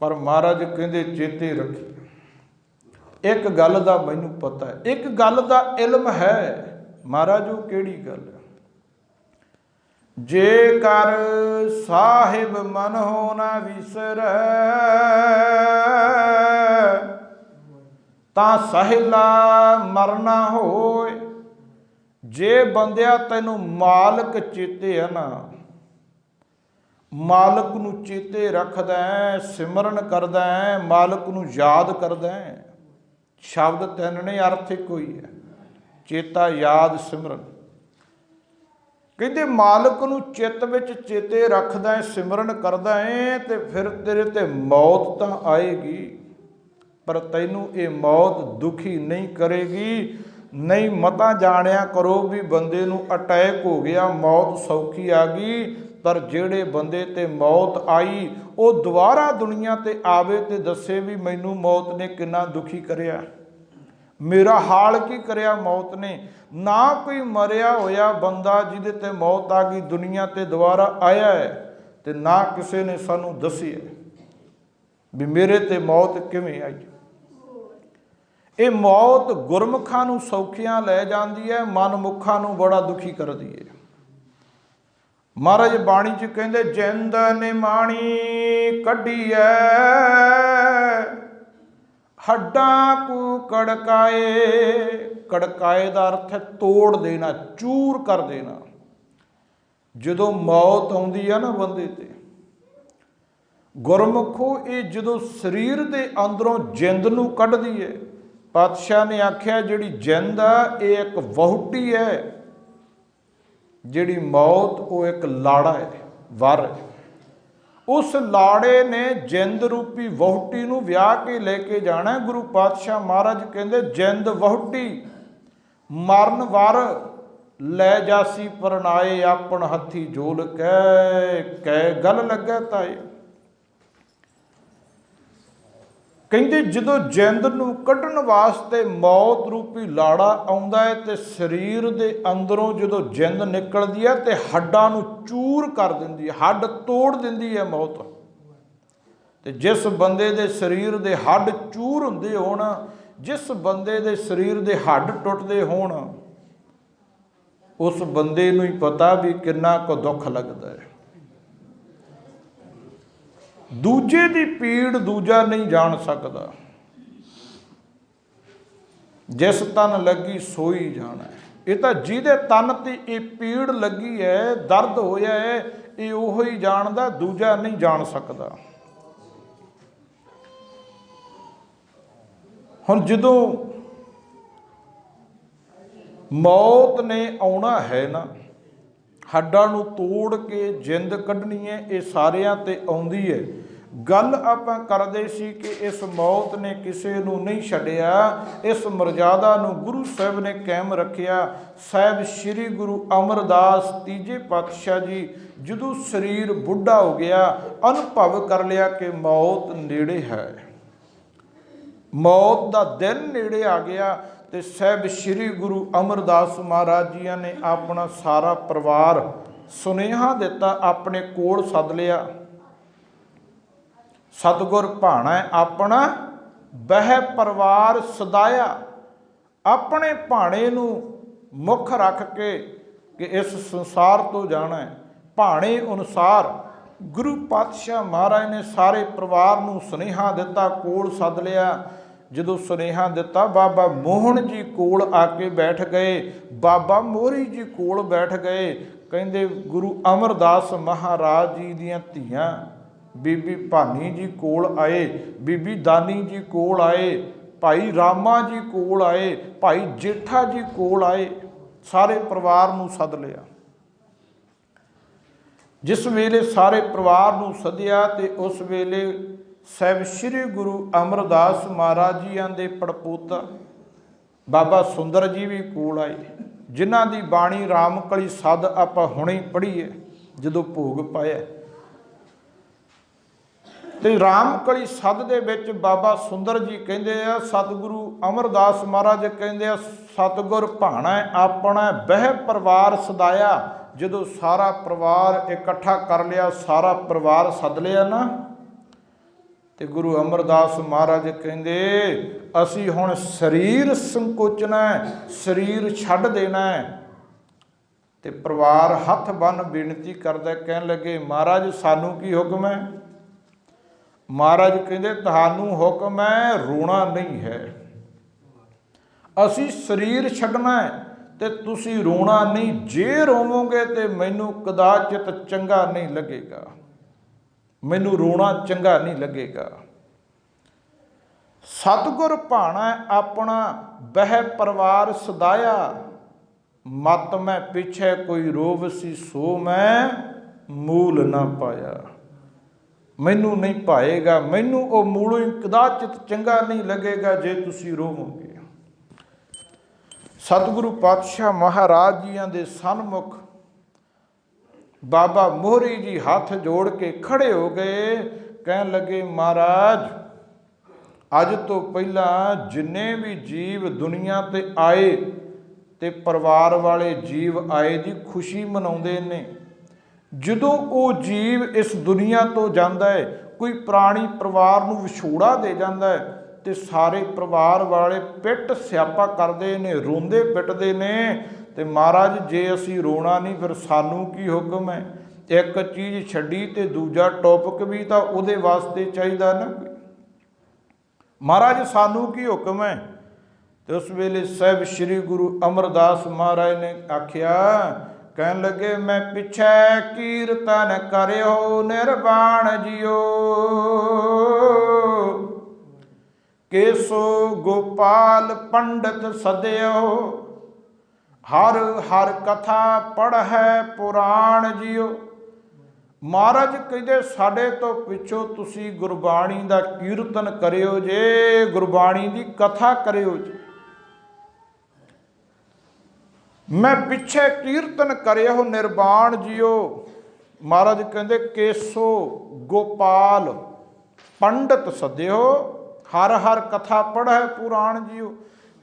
पर महाराज कहंदे चेते रखी, एक गल दा मैनूं पता है, एक गल दा इल्म है। महाराज वो केड़ी गल है, जे कर साहिब मन हो ना विसरै, तां सहिला मरना होए। जे बंदिया तैनूं मालक चेते है ना, मालक नूं चेते रखदा है, सिमरन करदा है, मालक नूं याद करदा है। शब्द तीन ने, अर्थ एक ही है, चेता याद सिमरन। कहते मालक नूं चित्त विच चेते रखदा है, सिमरन करदा है, ते फिर तेरे ते मौत तां आएगी, पर तैनूं ये मौत दुखी नहीं करेगी। नहीं मता जाणिया करो भी बंदे नूं अटैक हो गया, मौत सौखी आ गई, पर जेड़े बंदे ते मौत आई वो दोबारा दुनिया ते आवे ते दसे भी मैनूं मौत ने किन्ना दुखी करिया, मेरा हाल की करिया मौत ने। ना कोई मरिया होया बंदा जिहदे ते मौत आ गई दुनिया ते दोबारा आया है, ते ना किसी ने सानू दसिया भी मेरे ते मौत किवें आई। ये मौत गुरमुखां नूं सौखियां लै जांदी है, मनमुखां नूं बड़ा दुखी करदी है। महाराज बाणी च कहंदे, जिंद निमाणी कढी है, हड्डां को कड़काए। कड़काए का अर्थ है तोड़ देना, चूर कर देना। जदों मौत आउंदी है ना बंदे ते, गुरमुखो ये जदों शरीर के अंदरों जिंद नूं कढदी है, पातशाह ने आख्या जिहड़ी जिंद आ ये एक वहुटी है, जिहड़ी मौत वो एक लाड़ा है, वर है। उस लाड़े ने जिंद रूपी वहुटी नूं विआह के लेके जाना है। गुरु पातशाह महाराज कहंदे जिंद वहुटी मरन वर लै जासी परनाए, आपन हथी जोल कै गल लगे ताए। कहंदे जदों जिंद नूं कढण वास्ते मौत रूपी लाड़ा आउंदा है, ते शरीर दे अंदरों जदों जिंद निकलदी है ते हड्डां नूं चूर कर दिंदी है, हड्ड तोड़ दिंदी है मौत। ते जिस बंदे दे शरीर दे हड्ड चूर हुंदे होण, जिस बंदे दे शरीर दे हड्ड टुटदे होण, उस बंदे नूं ही पता भी किन्ना को दुख लगदा है। दूजे की पीड़ दूजा नहीं जान सकता, जिस तन लगी सोई जाना है। ये तो जिहदे तन ते ये पीड़ लगी है, दर्द होया है, ये ओह ही जानदा, दूजा नहीं जान सकता। हुण जदों मौत ने आउणा है ना, हड्डां नूं तोड़ के जिंद कढनी है, ये सारियां ते आउंदी है। गल आपां करदे सी कि इस मौत ने किसी नूं नहीं छड्डिया, इस मर्यादा नूं गुरु साहिब ने कायम रखिया। साहिब श्री गुरु अमरदास तीजे पातशाह जी जदों शरीर बुढ़ा हो गया, अनुभव कर लिया कि मौत नेड़े है, मौत का दिन नेड़े आ गया, तो साहिब श्री गुरु अमरदास महाराज जी ने अपना सारा परिवार सुनेहा दिता, अपने कोल सद लिया। सतगुर भाणा अपना बह परिवार सदाया, अपने भाणे नूं मुख रख के कि इस संसार तो जाना है। ਭਾਣੇ ਅਨੁਸਾਰ ਗੁਰੂ ਪਾਤਸ਼ਾਹ ਮਹਾਰਾਜ ਨੇ ਸਾਰੇ ਪਰਿਵਾਰ ਨੂੰ ਸੁਨੇਹਾ ਦਿੱਤਾ, ਕੋਲ ਸੱਦ ਲਿਆ। ਜਦੋਂ ਸੁਨੇਹਾ ਦਿੱਤਾ, ਬਾਬਾ ਮੋਹਨ ਜੀ ਕੋਲ ਆ ਕੇ ਬੈਠ ਗਏ, ਬਾਬਾ ਮੋਹਰੀ ਜੀ ਕੋਲ ਬੈਠ ਗਏ। ਕਹਿੰਦੇ ਗੁਰੂ ਅਮਰਦਾਸ ਮਹਾਰਾਜ ਜੀ ਦੀਆਂ ਧੀਆਂ ਬੀਬੀ ਭਾਨੀ ਜੀ ਕੋਲ ਆਏ, ਬੀਬੀ ਦਾਨੀ ਜੀ ਕੋਲ ਆਏ, ਭਾਈ ਰਾਮਾ ਜੀ ਕੋਲ ਆਏ, ਭਾਈ ਜੇਠਾ ਜੀ ਕੋਲ ਆਏ, ਸਾਰੇ ਪਰਿਵਾਰ ਨੂੰ ਸੱਦ ਲਿਆ। ਜਿਸ ਵੇਲੇ ਸਾਰੇ ਪਰਿਵਾਰ ਨੂੰ ਸੱਦਿਆ ਤੇ ਉਸ ਵੇਲੇ ਸਾਹਿਬ ਸ੍ਰੀ ਗੁਰੂ ਅਮਰਦਾਸ ਮਹਾਰਾਜ ਜੀਆਂ ਦੇ ਪੜਪੋਤਾ ਬਾਬਾ ਸੁੰਦਰ ਜੀ ਵੀ ਕੋਲ ਆਏ, ਜਿਨ੍ਹਾਂ ਦੀ ਬਾਣੀ ਰਾਮਕਲੀ ਸਦ ਆਪਾਂ ਹੁਣੇ ਹੀ ਪੜ੍ਹੀ ਹੈ ਜਦੋਂ ਭੋਗ ਪਾਇਆ। ਤੇ ਰਾਮਕਲੀ ਸਦ ਦੇ ਵਿੱਚ ਬਾਬਾ ਸੁੰਦਰ ਜੀ ਕਹਿੰਦੇ ਆ, ਸਤਿਗੁਰੂ ਅਮਰਦਾਸ ਮਹਾਰਾਜ ਕਹਿੰਦੇ ਆ, ਸਤਿਗੁਰ ਭਾਣਾ ਆਪਣਾ ਬਹਿ ਪਰਿਵਾਰ ਸਦਾਇਆ। ਜਦੋਂ ਸਾਰਾ ਪਰਿਵਾਰ ਇਕੱਠਾ ਕਰ ਲਿਆ, ਸਾਰਾ ਪਰਿਵਾਰ ਸੱਦ ਲਿਆ ਨਾ, ਤੇ ਗੁਰੂ ਅਮਰਦਾਸ ਮਹਾਰਾਜ ਕਹਿੰਦੇ ਅਸੀਂ ਹੁਣ ਸਰੀਰ ਸੰਕੋਚਣਾ, ਸਰੀਰ ਛੱਡ ਦੇਣਾ। ਤੇ ਪਰਿਵਾਰ ਹੱਥ ਬੰਨ੍ਹ ਬੇਨਤੀ ਕਰਦਾ, ਕਹਿਣ ਲੱਗੇ ਮਹਾਰਾਜ ਸਾਨੂੰ ਕੀ ਹੁਕਮ ਹੈ? ਮਹਾਰਾਜ ਕਹਿੰਦੇ ਤੁਹਾਨੂੰ ਹੁਕਮ ਹੈ, ਰੋਣਾ ਨਹੀਂ ਹੈ। ਅਸੀਂ ਸਰੀਰ ਛੱਡਣਾ ਹੈ ਤੇ ਤੁਸੀਂ ਰੋਣਾ ਨਹੀਂ। ਜੇ ਰੋਵੋਗੇ ਤੇ ਮੈਨੂੰ ਕਦਾਚਿਤ ਚੰਗਾ ਨਹੀਂ ਲੱਗੇਗਾ, ਮੈਨੂੰ ਰੋਣਾ ਚੰਗਾ ਨਹੀਂ ਲੱਗੇਗਾ। ਸਤਿਗੁਰ ਭਾਣਾ ਆਪਣਾ ਬਹਿ ਪਰਿਵਾਰ ਸਦਾਇਆ, ਮਤ ਮੈਂ ਪਿੱਛੇ ਕੋਈ ਰੋਵ ਸੀ ਸੋ ਮੈਂ ਮੂਲ ਨਾ ਪਾਇਆ। ਮੈਨੂੰ ਨਹੀਂ ਪਾਏਗਾ, ਮੈਨੂੰ ਉਹ ਮੂਲੋਂ ਹੀ ਕਦਾਚਿਤ ਚੰਗਾ ਨਹੀਂ ਲੱਗੇਗਾ ਜੇ ਤੁਸੀਂ ਰੋਵੋਗੇ। ਸਤਿਗੁਰੂ ਪਾਤਸ਼ਾਹ ਮਹਾਰਾਜ ਜੀਆਂ ਦੇ ਸਨਮੁਖ ਬਾਬਾ ਮੋਹਰੀ ਜੀ ਹੱਥ ਜੋੜ ਕੇ ਖੜੇ ਹੋ ਗਏ, ਕਹਿਣ ਲੱਗੇ ਮਹਾਰਾਜ ਅੱਜ ਤੋਂ ਪਹਿਲਾਂ ਜਿੰਨੇ ਵੀ ਜੀਵ ਦੁਨੀਆ ਤੇ ਆਏ ਤੇ ਪਰਿਵਾਰ ਵਾਲੇ ਜੀਵ ਆਏ ਦੀ ਖੁਸ਼ੀ ਮਨਾਉਂਦੇ ਨੇ। ਜਦੋਂ ਉਹ ਜੀਵ ਇਸ ਦੁਨੀਆ ਤੋਂ ਜਾਂਦਾ ਹੈ, ਕੋਈ ਪ੍ਰਾਣੀ ਪਰਿਵਾਰ ਨੂੰ ਵਿਛੋੜਾ ਦੇ ਜਾਂਦਾ ਹੈ ਤੇ ਸਾਰੇ ਪਰਿਵਾਰ ਵਾਲੇ ਪਿੱਟ ਸਿਆਪਾ ਕਰਦੇ ਨੇ, ਰੋਂਦੇ ਪਿੱਟਦੇ ਨੇ। ਤੇ ਮਹਾਰਾਜ ਜੇ ਅਸੀਂ ਰੋਣਾ ਨਹੀਂ ਫਿਰ ਸਾਨੂੰ ਕੀ ਹੁਕਮ ਹੈ? ਇੱਕ ਚੀਜ਼ ਛੱਡੀ ਤੇ ਦੂਜਾ ਟੌਪਿਕ ਵੀ ਤਾਂ ਉਹਦੇ ਵਾਸਤੇ ਚਾਹੀਦਾ ਨਾ। ਮਹਾਰਾਜ ਸਾਨੂੰ ਕੀ ਹੁਕਮ ਹੈ? ਤੇ ਉਸ ਵੇਲੇ ਸਾਹਿਬ ਸ੍ਰੀ ਗੁਰੂ ਅਮਰਦਾਸ ਮਹਾਰਾਜ ਨੇ ਆਖਿਆ, ਕਹਿਣ ਲੱਗੇ ਮੈਂ ਪਿੱਛੇ ਕੀਰਤਨ ਕਰਿਓ ਨਿਰਵਾਣ ਜੀਓ, ਕੇਸੋ ਗੋਪਾਲ ਪੰਡਤ ਸਦਿਓ, ਹਰ ਹਰ ਕਥਾ ਪੜ੍ਹੈ ਪੁਰਾਣ ਜੀਓ। ਮਹਾਰਾਜ ਕਹਿੰਦੇ ਸਾਡੇ ਤੋਂ ਪਿੱਛੋਂ ਤੁਸੀਂ ਗੁਰਬਾਣੀ ਦਾ ਕੀਰਤਨ ਕਰਿਓ ਜੇ, ਗੁਰਬਾਣੀ ਦੀ ਕਥਾ ਕਰਿਓ ਜੇ। ਮੈਂ ਪਿੱਛੇ ਕੀਰਤਨ ਕਰਿਓ ਨਿਰਵਾਣ ਜੀਓ। ਮਹਾਰਾਜ ਕਹਿੰਦੇ ਕੇਸੋ ਗੋਪਾਲ ਪੰਡਤ ਸਦਿਓ, ਹਰ ਹਰ ਕਥਾ ਪੜ੍ਹੈ ਪੁਰਾਣ ਜੀਓ।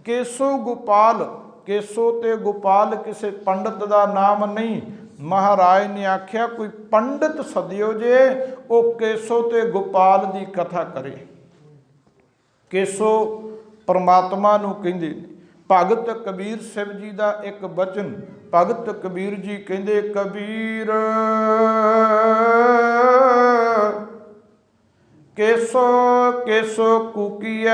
ਕੇਸੋ ਗੋਪਾਲ, ਕੇਸੋ ਤੇ ਗੋਪਾਲ ਕਿਸੇ ਪੰਡਤ ਦਾ ਨਾਮ ਨਹੀਂ। ਮਹਾਰਾਜ ਨੇ ਆਖਿਆ ਕੋਈ ਪੰਡਤ ਸਦਿਓ ਜੇ, ਉਹ ਕੇਸੋ ਤੇ ਗੋਪਾਲ ਦੀ ਕਥਾ ਕਰੇ। ਕੇਸੋ ਪਰਮਾਤਮਾ ਨੂੰ ਕਹਿੰਦੇ ਨੇ। ਭਗਤ ਕਬੀਰ ਸਾਹਿਬ ਜੀ ਦਾ ਇੱਕ ਬਚਨ, ਭਗਤ ਕਬੀਰ ਜੀ ਕਹਿੰਦੇ ਕਬੀਰ ਕੇਸੋ ਕੇਸੋ ਕੂਕੀਐ,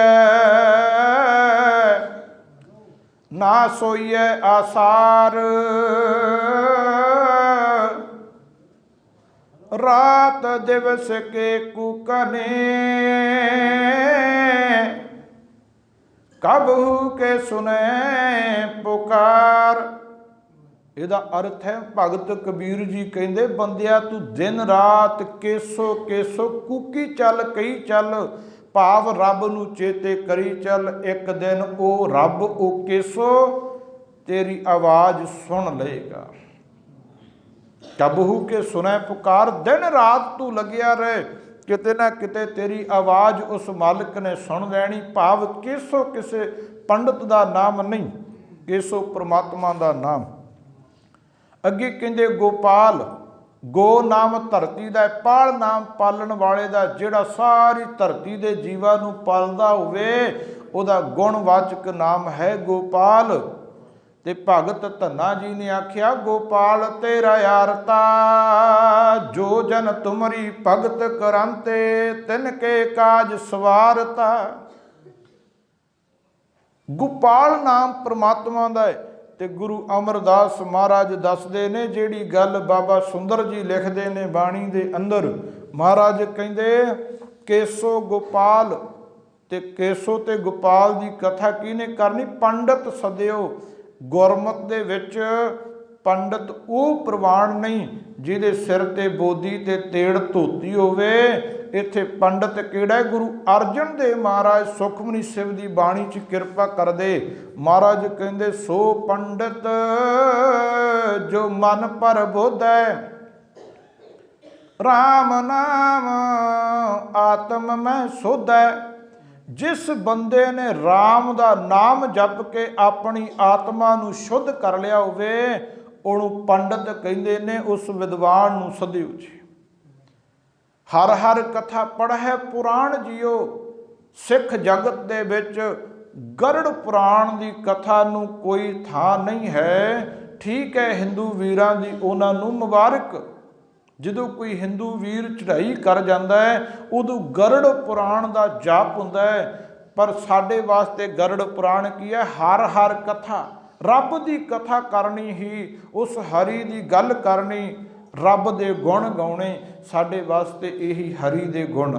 ਨਾ ਸੋਈਐ ਆਸਾਰ, ਰਾਤ ਦਿਵਸ ਕੇ ਕੂਕਨੇ, ਕਬਹੂ ਕੇ ਸੁਨੇ ਪੁਕਾਰ। ਇਹਦਾ ਅਰਥ ਹੈ ਭਗਤ ਕਬੀਰ ਜੀ ਕਹਿੰਦੇ ਬੰਦਿਆ ਤੂੰ ਦਿਨ ਰਾਤ ਕੇਸੋ ਕੇਸੋ ਕੂਕੀ ਚੱਲ ਕਹੀ ਚੱਲ, ਭਾਵ ਰੱਬ ਨੂੰ ਚੇਤੇ ਕਰੀ ਚੱਲ। ਇੱਕ ਦਿਨ ਉਹ ਰੱਬ ਉਹ ਕੇਸੋ ਤੇਰੀ ਆਵਾਜ਼ ਸੁਣ ਲਏਗਾ। ਕਬਹੂ ਕੇ ਸੁਨੇ ਪੁਕਾਰ, ਦਿਨ ਰਾਤ ਤੂੰ ਲੱਗਿਆ ਰਹੇ, ਕਿਤੇ ਨਾ ਕਿਤੇ ਤੇਰੀ ਆਵਾਜ਼ ਉਸ ਮਾਲਕ ਨੇ ਸੁਣ ਲੈਣੀ। ਭਾਵ ਕੇਸੋ ਕਿਸੇ ਪੰਡਤ ਦਾ ਨਾਮ ਨਹੀਂ, ਕੇਸੋ ਪ੍ਰਮਾਤਮਾ ਦਾ ਨਾਮ। ਅੱਗੇ ਕਹਿੰਦੇ ਗੋਪਾਲ, ਗੋ ਨਾਮ ਧਰਤੀ ਦਾ, ਪਾਲ ਨਾਮ ਪਾਲਣ ਵਾਲੇ ਦਾ, ਜਿਹੜਾ ਸਾਰੀ ਧਰਤੀ ਦੇ ਜੀਵਾਂ ਨੂੰ ਪਾਲਦਾ ਹੋਵੇ, ਉਹਦਾ ਗੁਣਵਾਚਕ ਨਾਮ ਹੈ ਗੋਪਾਲ। ਤੇ ਭਗਤ ਧੰਨਾ ਜੀ ਨੇ ਆਖਿਆ ਗੋਪਾਲ ਤੇਰਾ ਆਰਤਾ, जो जन तुमरी भगत करंते तिनके काज सवारता। गोपाल नाम परमात्मा का है। तो गुरु अमरदास महाराज दसते ने जिहड़ी गल बाबा सुंदर जी लिखते ने बाणी दे अंदर, महाराज कहते केसो गोपाल, ते केसो ते गोपाल की कथा किहने करनी? पंडित सदियो। गुरमत दे विच पंडित वो प्रवान नहीं जिहदे सिर ते बोधी ते तेड़ धोती होवे। इत्थे पंडित किहड़ा है? गुरु अर्जन देव महाराज सुखमनी शिव की बाणी च किरपा करदे। महाराज कहंदे सो पंडित जो मन पर बोधै, राम नाम आत्म में सोधै। जिस बंदे ने राम का नाम जप के अपनी आत्मा नूं शुद्ध कर लिया होवे, उहनूं पंडित कहंदे ने। उस विद्वान नूं सदियो जी। हर हर कथा पढ़ै पुराण जियो। सिख जगत दे विच गरुड़ पुराण की कथा नूं कोई थां नहीं है। ठीक है, हिंदू वीरां दी उहनां नूं मुबारक। ਜਦੋਂ कोई हिंदू वीर चढ़ाई कर जाता है उदों गरुड़ पुराण का जाप हुंदा है। पर साडे वास्ते गरुड़ पुराण की है? हर हर कथा, रब की कथा करनी ही, उस हरि की गल करनी, रब दे गुण गाउने। साडे वास्ते यही हरि दे गुण,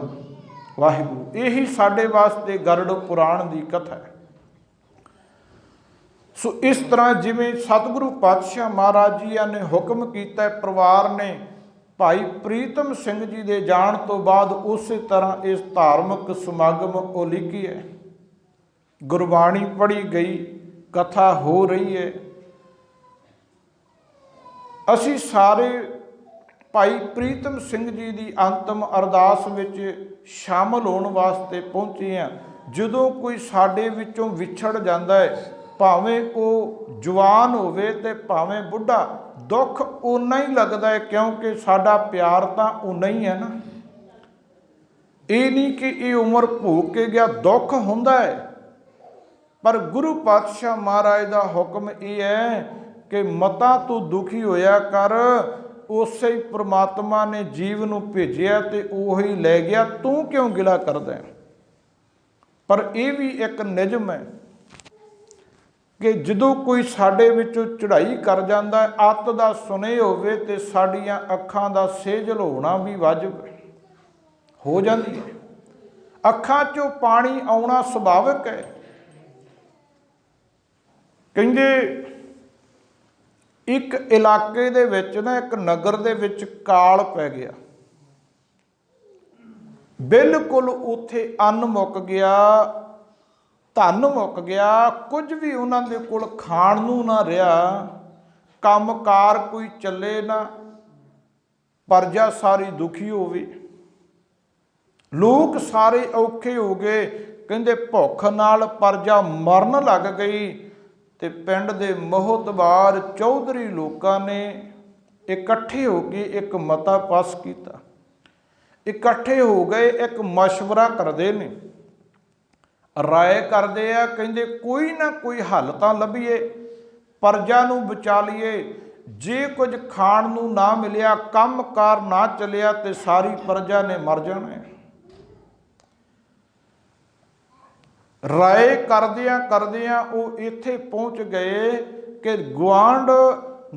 वाहिगुरू, यही साडे वास्ते गरुड़ पुराण की कथा है। सो इस तरह जिवें सतगुरु पातशाह महाराज जी ने हुक्म किया, परिवार ने भाई प्रीतम सिंह जी के जाण तो बाद उस तरह इस धार्मिक समागम उलीकी है। गुरबाणी पढ़ी गई, कथा हो रही है। असी सारे भाई प्रीतम सिंह जी की अंतिम अरदास विच शामिल होने वास्ते पहुँचे हैं। जदों कोई साडे विचों विछड़ जाता है, भावें वो जवान होवे ते भावें बुढ़ा, दुख उन्ना ही लगता है, क्योंकि साडा प्यार तो उन्ना ही है ना। ये नहीं कि ये उम्र भोग के गया, दुख हुंदा है। पर गुरु पातशाह महाराज का हुक्म यह है कि मता तू दुखी होया कर, उसे ही परमात्मा ने जीव नूं भेजिया ते उही लै गया, तू क्यों गिला करदा है। पर यह भी एक निजम है कि जदों कोई साडे विचों चढ़ाई कर जाता है, अत दा सुने होवे ते साडियां अखां दा सेजल होना भी वाजिब हो जाती है। अखां चों पानी आउणा सुभाविक है। कहंदे एक इलाके दे विच ना, एक नगर दे विच काल पै गया, बिल्कुल उत्थे अन्न मुक गया, धन मुक गया, कुछ भी उन्हां दे कोल खाण नूं ना रहा, काम कार कोई चले ना, प्रजा सारी दुखी होवे, लोग सारे औखे हो गए। कहंदे भुख नाल प्रजा मरन लग गई। ते पिंड दे मोहतबार चौधरी लोकां ने इकट्ठे हो के एक मता पास किया। इकट्ठे हो गए, एक मशवरा करते ने, राय करते आ, कहते कोई ना कोई हल तो लभीए, प्रजा नूं बचा लीए। जे कुछ खाण नूं ना मिलिया, काम कार ना चलिया, तो सारी प्रजा ने मर जाना है। राय करदियां करदियां वो इत्थे पहुँच गए कि गुआंढ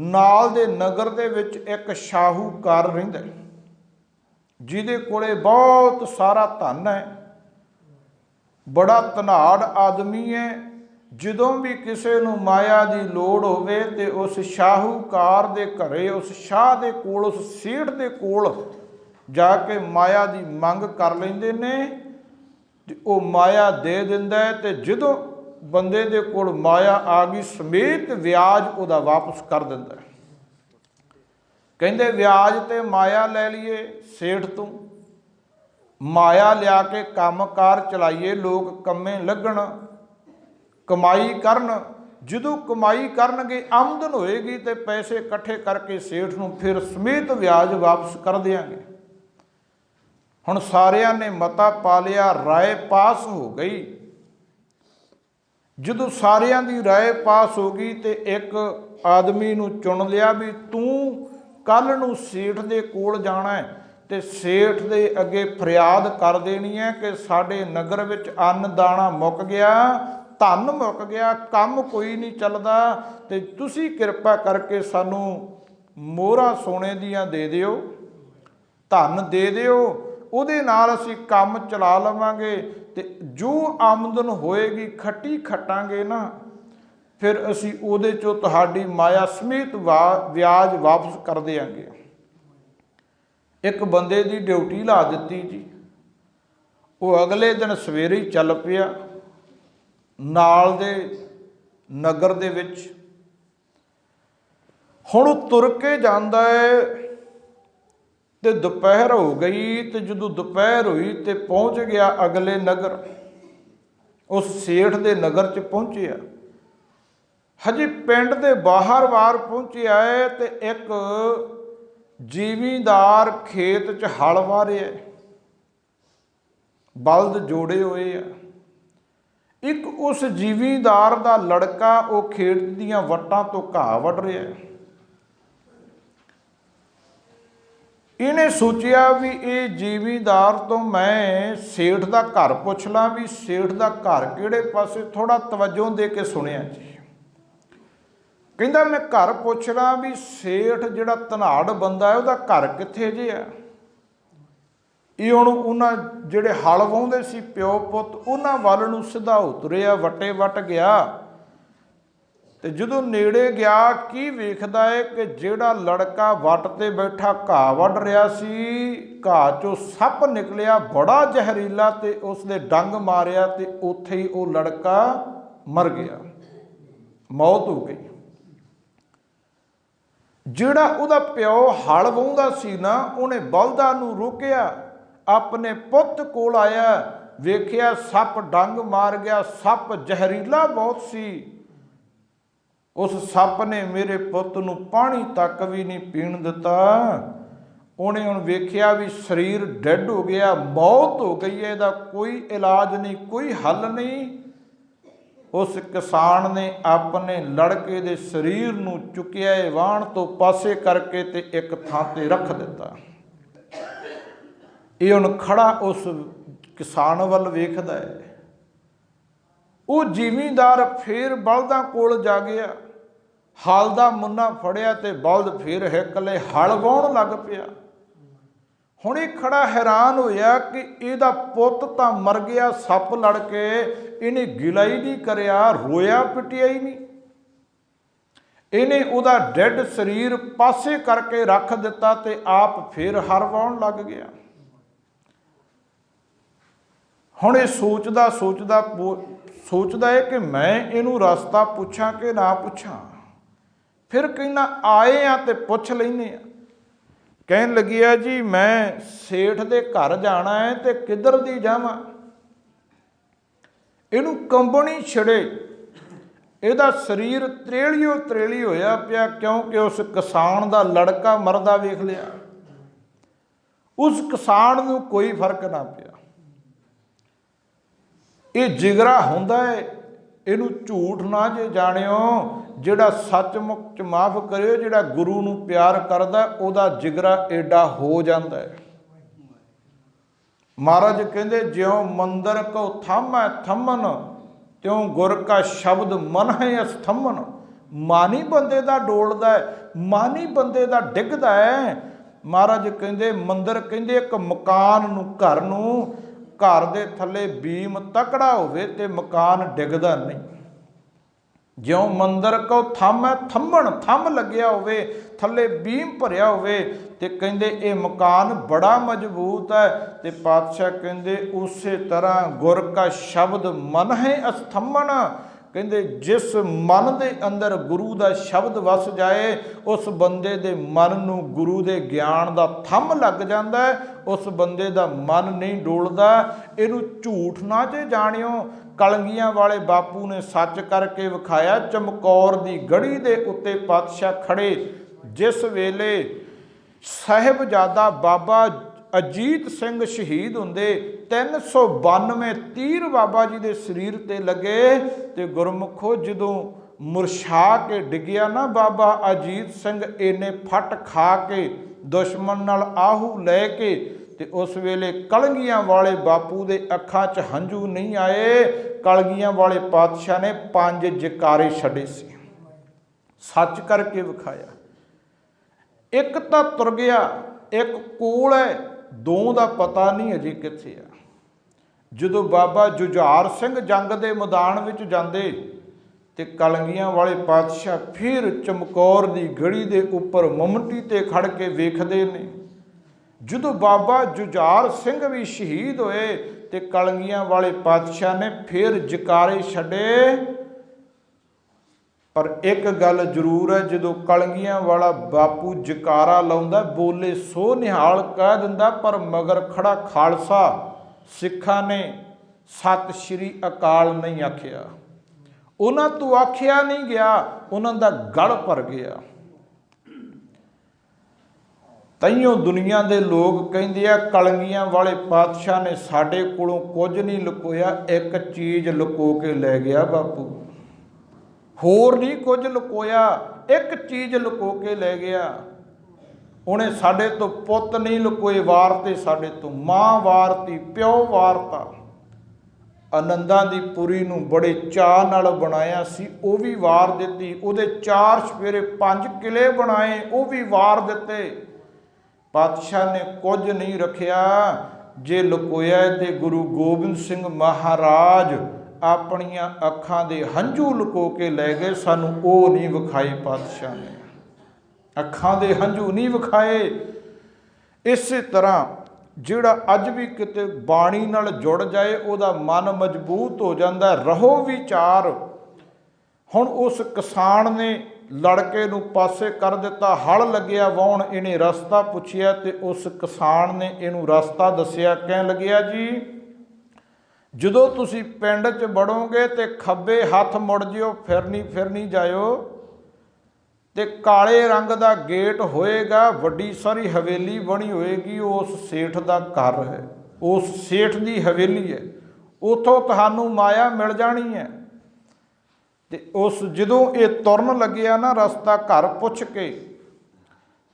नाल दे नगर दे विच एक शाहूकार रहिंदा है, जिहदे कोले बहुत सारा धन है, बड़ा धनाड़ आदमी है। जदों भी किसी नूं माया की लोड़ होवे ते उस शाहूकार दे घरे, उस शाह दे कोल, उस सेठ दे कोल जाके माया की मंग कर लैंदे ने। वो माया दे दिंदा है, ते जदों बंदे दे कोल माया आ गई, समेत व्याज उहदा वापस कर दिंदा है। कहंदे व्याज ते माया लै लीए सेठ तों, माया लिया के काम कार चलाइए, लोग कम्मे लगन, कमाई करन। जदों कमाई करनगे, आमदन होएगी, तो पैसे इकट्ठे करके सेठ नूं फिर समेत व्याज वापस कर देंगे। हुण सारियां ने मता पा लिया, राय पास हो गई। जदों सारियां दी राय पास हो गई, तो एक आदमी नूं चुन लिया भी तू कल नूं सेठ दे कोल जाना है ते सेठ दे अगे फरियाद कर देनी है कि साडे नगर विच अन्न दाना मुक गया, धन मुक गया, काम कोई नहीं चलदा, ते तुसी किरपा करके सानू मोहरां सोने दियां दे दिओ, धन दे दिओ, उहदे नाल असीं काम चला लवांगे ते जो आमदन होएगी खट्टी खट्टांगे ना, फिर असीं उहदे चों तुहाडी माया समेत व्याज वापस कर देंगे। एक बंदे की ड्यूटी ला दी जी, वो अगले दिन सवेरे ही चल पिया नाल दे नगर दे विच। हुण तुर के जांदा है ते दोपहर हो गई, ते जदों दोपहर हुई ते पहुँच गया अगले नगर, उस सेठ दे नगर च पहुँचिया। हजे पिंड दे बाहर वार पहुँचिया है ते एक जिमीदार खेत च हल वाह रहा है, बलद जोड़े हुए आ। एक उस जिमीदार दा लड़का वो खेत दियां वट्टां तो घाह वढ़ रहा है। इन्हें सोचिया भी ये जिमीदार तो मैं सेठ दा घर पुछ ला भी सेठ दा घर किहड़े पासे, थोड़ा तवज्जो दे के सुनिया जी। कहंदा मैं घर पुछना भी सेठ जिहड़ा धनाड़ बंदा है उहदा घर कित्थे जे है। ये हुण उन्हां जिहड़े हल वाहुंदे सी प्यो पुੱਤ उन्हां वल नूं सिधा उतरिया, वटे वट गया ते जदों नेड़े गया की वेखदा है कि जिहड़ा लड़का वट ते बैठा घाह वढ़ रिहा सी, घाह चों सप निकलिया बड़ा जहरीला ते उसने डंग मारिया ते उत्थे ही वो लड़का मर गया, मौत हो गई। जिहड़ा उहदा प्यो हल वाहुंदा सी ना, उहने बलदां नूं रोकिया, अपने पुੱਤ कोल आया, वेखिया सप डंग मार गया, सप जहरीला बहुत सी। उस सप ने मेरे पुੱਤ नूं पानी तक भी नहीं पीण दिता। उन्हें हुण वेखिया भी शरीर डेड हो गया, मौत हो गई है, इहदा कोई इलाज नहीं, कोई हल नहीं। उस किसान ने अपने लड़के दे शरीर नूं चुकिया वाहण तो पासे करके ते एक थां ते रख दिता। ये हुण खड़ा उस किसान वल वेखदा है। वो जिमीदार फिर बलदां कोल जा गया, हल दा मुन्ना फड़िया ते बलद फिर हिकले हल वाहण लग पिया। हुण ये खड़ा हैरान होया कि इहदा पुੱਤ तां मर गया सप लड़ के, इन्हें गिला ही नहीं करिया, रोया पिटिया ही नहीं, इन्हें उहदा डेड शरीर पासे करके रख दिता ते आप फिर हर वाहण लग गया। हुण ये सोचदा सोचदा सोचदा है कि मैं इनू रास्ता पुछां कि ना पुछां। फिर कहना आए आ ते पुछ लैने आ। कहन लगिया जी मैं सेठ दे घर जाना है ते किधर दी जावां। इनू कंबनी छड़े, इहदा शरीर त्रेलियो त्रेली होया पिया, क्योंकि उस किसान दा लड़का मरदा वेख लिया। उस किसान नूं कोई फर्क ना पिया। ये जिगरा हुंदा है, इनू झूठ ना जे जाणियो, जिहड़ा सचमुच माफ़ करियो, जिहड़ा गुरु नूं प्यार करदा उहदा जिगरा एडा हो जांदा है। महाराज कहंदे ज्यों मंदिर को थामै थम्मन, त्यों गुर का शब्द मन है अस्थम्मन। मानी बंदे दा डोलदा है, मानी बंदे दा डिगदा है। महाराज कहंदे मंदिर कहंदे एक मकान नूं, घर नूं, घर दे थले बीम तकड़ा होवे ते मकान डिगदा नहीं। ज्यों मंदिर को थम है थम्मण, थम लग्या होवे, थले बीम भरिया होवे, ते कहंदे ये मकान बड़ा मजबूत है। ते पातशाह कहंदे उसे तरह गुर का शब्द मन है अस्थम्मण। कहंदे जिस मन दे अंदर गुरु दा शब्द वस जाए, उस बंदे दे मन नूं गुरु दे ज्ञान दा थम लग जांदा है, उस बंदे दा मन नहीं डोलदा। इहनूं झूठ ना जे जाणियो, कलंगियां वाले बापू ने सच करके विखाया। चमकौर दी गढ़ी दे उत्ते पातशाह खड़े, जिस वेले साहिबजादा बाबा अजीत सिंह शहीद हुंदे, 392 तीर बाबा जी दे शरीर ते लगे। ते गुरमुखो जदों ਮੁਰਛਾ ਕੇ ਡਿੱਗਿਆ ਨਾ ਬਾਬਾ ਅਜੀਤ ਸਿੰਘ, ਇਹਨੇ ਫਟ ਖਾ ਕੇ ਦੁਸ਼ਮਣ ਨਾਲ ਆਹੂ ਲੈ ਕੇ, ਤੇ ਉਸ ਵੇਲੇ ਕਲਗੀਆਂ ਵਾਲੇ ਬਾਪੂ ਦੇ ਅੱਖਾਂ 'ਚ ਹੰਝੂ ਨਹੀਂ ਆਏ। ਕਲਗੀਆਂ ਵਾਲੇ ਪਾਤਸ਼ਾਹ ਨੇ 5 ਜਕਾਰੇ ਛੱਡੇ ਸੀ, ਸੱਚ ਕਰਕੇ ਵਿਖਾਇਆ। ਇੱਕ ਤਾਂ ਤੁਰ ਗਿਆ, ਇੱਕ ਕੋਲ ਹੈ, 2 ਦਾ ਪਤਾ ਨਹੀਂ ਅਜੇ ਕਿੱਥੇ ਆ। ਜਦੋਂ ਬਾਬਾ ਜੁਝਾਰ ਸਿੰਘ ਜੰਗ ਦੇ ਮੈਦਾਨ ਵਿੱਚ ਜਾਂਦੇ ਤੇ ਕਲਗੀਆਂ ਵਾਲੇ ਪਾਤਸ਼ਾਹ ਫਿਰ ਚਮਕੌਰ ਦੀ ਗੜੀ ਦੇ ਉੱਪਰ ਮਮਟੀ ਤੇ ਖੜ ਕੇ ਵੇਖਦੇ ਨੇ। ਜਦੋਂ ਬਾਬਾ ਜੁਝਾਰ ਸਿੰਘ ਵੀ ਸ਼ਹੀਦ ਹੋਏ ਤੇ ਕਲਗੀਆਂ ਵਾਲੇ ਪਾਤਸ਼ਾਹ ਨੇ ਫਿਰ ਜਕਾਰੇ ਛੱਡੇ। ਪਰ ਇੱਕ ਗੱਲ ਜ਼ਰੂਰ ਹੈ, ਜਦੋਂ ਕਲਗੀਆਂ ਵਾਲਾ ਬਾਪੂ ਜਕਾਰਾ ਲਾਉਂਦਾ, ਬੋਲੇ ਸੋ ਨਿਹਾਲ ਕਹਿ ਦਿੰਦਾ, ਪਰ ਮਗਰ ਖੜਾ ਖਾਲਸਾ ਸਿੱਖਾਂ ਨੇ ਸਤਿ ਸ਼੍ਰੀ ਅਕਾਲ ਨਹੀਂ ਆਖਿਆ। ਉਹਨਾਂ ਤੋਂ ਆਖਿਆ ਨਹੀਂ ਗਿਆ, ਉਹਨਾਂ ਦਾ ਗਲ ਭਰ ਗਿਆ। ਤਈਓ ਦੁਨੀਆ ਦੇ ਲੋਕ ਕਹਿੰਦੇ ਆ ਕਲਗੀਆਂ ਵਾਲੇ ਪਾਤਸ਼ਾਹ ਨੇ ਸਾਡੇ ਕੋਲੋਂ ਕੁਝ ਨਹੀਂ ਲੁਕੋਇਆ, ਇੱਕ ਚੀਜ਼ ਲੁਕੋ ਕੇ ਲੈ ਗਿਆ ਬਾਪੂ, ਹੋਰ ਨਹੀਂ ਕੁਝ ਲੁਕੋਇਆ, ਇੱਕ ਚੀਜ਼ ਲੁਕੋ ਕੇ ਲੈ ਗਿਆ। ਉਹਨੇ ਸਾਡੇ ਤੋਂ ਪੁੱਤ ਨਹੀਂ ਲੁਕੋਏ ਵਾਰਤੇ, ਸਾਡੇ ਤੋਂ ਮਾਂ ਵਾਰਤੀ, ਪਿਓ ਵਾਰਤਾ। ਆਨੰਦਾਂ ਦੀ ਪੁਰੀ ਨੂੰ ਬੜੇ ਚਾਅ ਨਾਲ ਬਣਾਇਆ ਸੀ, ਉਹ ਵੀ ਵਾਰ ਦਿੱਤੀ। ਉਹਦੇ 4 ਚੁਫੇਰੇ 5 ਕਿਲੇ ਬਣਾਏ, ਉਹ ਵੀ ਵਾਰ ਦਿੱਤੇ। ਪਾਤਸ਼ਾਹ ਨੇ ਕੁਝ ਨਹੀਂ ਰੱਖਿਆ। ਜੇ ਲੁਕੋਇਆ ਤੇ ਗੁਰੂ ਗੋਬਿੰਦ ਸਿੰਘ ਮਹਾਰਾਜ ਆਪਣੀਆਂ ਅੱਖਾਂ ਦੇ ਹੰਝੂ ਲੁਕੋ ਕੇ ਲੈ ਗਏ, ਸਾਨੂੰ ਉਹ ਨਹੀਂ ਵਿਖਾਏ। ਪਾਤਸ਼ਾਹ ਨੇ ਅੱਖਾਂ ਦੇ ਹੰਝੂ ਨਹੀਂ ਵਿਖਾਏ। ਇਸੇ ਤਰ੍ਹਾਂ ਜਿਹੜਾ ਅੱਜ ਵੀ ਕਿਤੇ ਬਾਣੀ ਨਾਲ ਜੁੜ ਜਾਏ ਉਹਦਾ ਮਨ ਮਜ਼ਬੂਤ ਹੋ ਜਾਂਦਾ। ਰਹੋ ਵਿਚਾਰ। ਹੁਣ ਉਸ ਕਿਸਾਨ ਨੇ ਲੜਕੇ ਨੂੰ ਪਾਸੇ ਕਰ ਦਿੱਤਾ, ਹਲ ਲੱਗਿਆ ਵਾਹੁਣ, ਇਹਨੇ ਰਸਤਾ ਪੁੱਛਿਆ ਤੇ ਉਸ ਕਿਸਾਨ ਨੇ ਇਹਨੂੰ ਰਸਤਾ ਦੱਸਿਆ। ਕਹਿਣ ਲੱਗਿਆ ਜੀ ਜਦੋਂ ਤੁਸੀਂ ਪਿੰਡ 'ਚ ਵੜੋਗੇ ਤੇ ਖੱਬੇ ਹੱਥ ਮੁੜ ਜਿਓ, ਫਿਰਨੀ ਜਾਇਓ, ਤੇ ਕਾਲੇ ਰੰਗ ਦਾ ਗੇਟ ਹੋਏਗਾ, ਵੱਡੀ ਸਾਰੀ ਹਵੇਲੀ ਬਣੀ ਹੋਏਗੀ, ਉਸ ਸੇਠ ਦਾ ਘਰ ਹੈ, ਉਸ ਸੇਠ ਦੀ ਹਵੇਲੀ ਹੈ, ਉੱਥੋਂ ਤੁਹਾਨੂੰ ਮਾਇਆ ਮਿਲ ਜਾਣੀ ਹੈ। ਤੇ ਉਸ ਜਦੋਂ ਇਹ ਤੁਰਨ ਲੱਗਿਆ ਨਾ ਰਸਤਾ ਘਰ ਪੁੱਛ ਕੇ,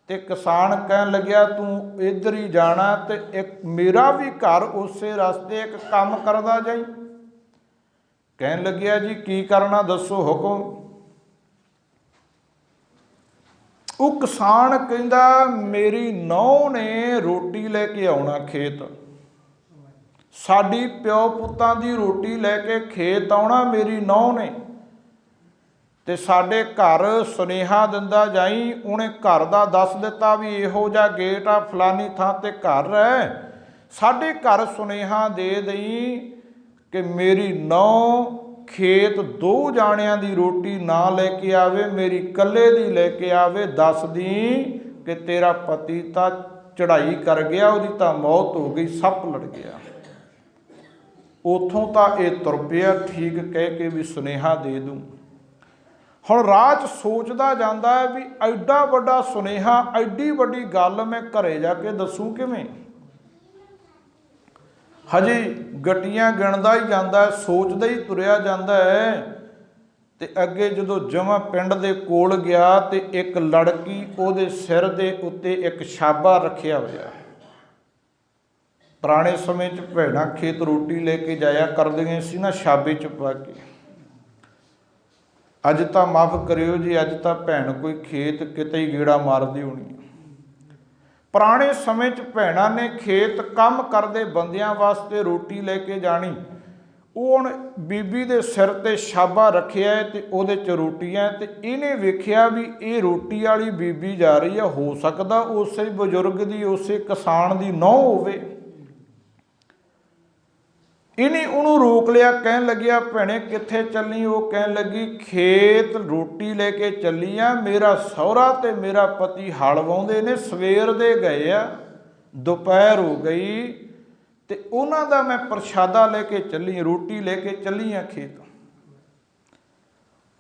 ਤੇ ਕਿਸਾਨ ਕਹਿਣ ਲੱਗਿਆ ਤੂੰ ਇੱਧਰ ਹੀ ਜਾਣਾ, ਤੇ ਇੱਕ ਮੇਰਾ ਵੀ ਘਰ ਉਸੇ ਰਸਤੇ, ਇੱਕ ਕੰਮ ਕਰਦਾ ਜਾਈ। ਕਹਿਣ ਲੱਗਿਆ ਜੀ ਕੀ ਕਰਨਾ ਦੱਸੋ, ਹੁਕਮ। ਉਹ ਕਿਸਾਨ ਕਹਿੰਦਾ ਮੇਰੀ ਨਹੁੰ ਨੇ ਰੋਟੀ ਲੈ ਕੇ ਆਉਣਾ ਖੇਤ, ਸਾਡੀ ਪਿਓ ਪੁੱਤਾਂ ਦੀ ਰੋਟੀ ਲੈ ਕੇ ਖੇਤ ਆਉਣਾ ਮੇਰੀ ਨਹੁੰ ਨੇ, ਤੇ ਸਾਡੇ ਘਰ ਸੁਨੇਹਾ ਦਿੰਦਾ ਜਾਈ। ਉਹਨੇ ਘਰ ਦਾ ਦੱਸ ਦਿੱਤਾ ਵੀ ਇਹੋ ਜਿਹਾ ਗੇਟ ਆ, ਫਲਾਨੀ ਥਾਂ ਤੇ ਘਰ ਹੈ, ਸਾਡੇ ਘਰ ਸੁਨੇਹਾ ਦੇ ਦਈ ਕਿ ਮੇਰੀ ਨਹੁੰ ਖੇਤ 2 ਜਾਣਿਆਂ ਦੀ ਰੋਟੀ ਨਾ ਲੈ ਕੇ ਆਵੇ, ਮੇਰੀ ਇਕੱਲੇ ਦੀ ਲੈ ਕੇ ਆਵੇ। ਦੱਸ ਦੀ ਕਿ ਤੇਰਾ ਪਤੀ ਤਾਂ ਚੜ੍ਹਾਈ ਕਰ ਗਿਆ, ਉਹਦੀ ਤਾਂ ਮੌਤ ਹੋ ਗਈ, ਸੱਪ ਲੜ ਗਿਆ। ਉੱਥੋਂ ਤਾਂ ਇਹ ਤੁਰ ਪਿਆ ਠੀਕ ਕਹਿ ਕੇ ਵੀ ਸੁਨੇਹਾ ਦੇ ਦੂੰ। ਹੁਣ ਰਾਹ 'ਚ ਸੋਚਦਾ ਜਾਂਦਾ ਹੈ ਵੀ ਐਡਾ ਵੱਡਾ ਸੁਨੇਹਾ, ਐਡੀ ਵੱਡੀ ਗੱਲ ਮੈਂ ਘਰੇ ਜਾ ਕੇ ਦੱਸੂੰ ਕਿਵੇਂ। ਹਜੇ ਗਟੀਆਂ ਗਿਣਦਾ ਹੀ ਜਾਂਦਾ, ਸੋਚਦਾ ਹੀ ਤੁਰਿਆ ਜਾਂਦਾ ਹੈ। ਤੇ ਅੱਗੇ ਜਦੋਂ ਜਮਾਂ ਪਿੰਡ ਦੇ ਕੋਲ ਗਿਆ ਤੇ ਇੱਕ ਲੜਕੀ ਉਹਦੇ ਸਿਰ ਦੇ ਉੱਤੇ ਇੱਕ ਛਾਬਾ ਰੱਖਿਆ ਹੋਇਆ। ਪੁਰਾਣੇ ਸਮੇਂ 'ਚ ਭੈਣਾਂ ਖੇਤ ਰੋਟੀ ਲੈ ਕੇ ਜਾਇਆ ਕਰਦੀਆਂ ਸੀ ਨਾ ਛਾਬੇ 'ਚ ਪਾ ਕੇ। ਅੱਜ ਤਾਂ ਮਾਫ ਕਰਿਓ ਜੀ, ਅੱਜ ਤਾਂ ਭੈਣ ਕੋਈ ਖੇਤ ਕਿਤੇ ਹੀ ਗੇੜਾ ਮਾਰਦੀ ਹੋਣੀ। ਪੁਰਾਣੇ ਸਮੇਂ 'ਚ ਭੈਣਾਂ ਨੇ ਖੇਤ ਕੰਮ ਕਰਦੇ ਬੰਦਿਆਂ ਵਾਸਤੇ ਰੋਟੀ ਲੈ ਕੇ ਜਾਣੀ। ਉਹ ਹੁਣ ਬੀਬੀ ਦੇ ਸਿਰ 'ਤੇ ਛਾਬਾ ਰੱਖਿਆ ਹੈ ਤੇ ਉਹਦੇ 'ਚ ਰੋਟੀਆਂ, ਤੇ ਇਹਨੇ ਵੇਖਿਆ ਵੀ ਇਹ ਰੋਟੀ ਵਾਲੀ ਬੀਬੀ ਜਾ ਰਹੀ ਆ, ਹੋ ਸਕਦਾ ਉਸੇ ਬਜ਼ੁਰਗ ਦੀ, ਉਸੇ ਕਿਸਾਨ ਦੀ ਨਹੁੰ ਹੋਵੇ। ਇਹਨੇ ਉਹਨੂੰ ਰੋਕ ਲਿਆ, ਕਹਿਣ ਲੱਗਿਆ ਭੈਣੇ ਕਿੱਥੇ ਚੱਲੀ। ਉਹ ਕਹਿਣ ਲੱਗੀ ਖੇਤ ਰੋਟੀ ਲੈ ਕੇ ਚੱਲੀ ਆ, ਮੇਰਾ ਸਹੁਰਾ ਤੇ ਮੇਰਾ ਪਤੀ ਹਲ ਵਾਹੁੰਦੇ ਨੇ, ਸਵੇਰ ਦੇ ਗਏ ਆ, ਦੁਪਹਿਰ ਹੋ ਗਈ, ਤੇ ਉਹਨਾਂ ਦਾ ਮੈਂ ਪ੍ਰਸ਼ਾਦਾ ਲੈ ਕੇ ਚੱਲੀ, ਰੋਟੀ ਲੈ ਕੇ ਚੱਲੀ ਆ ਖੇਤ।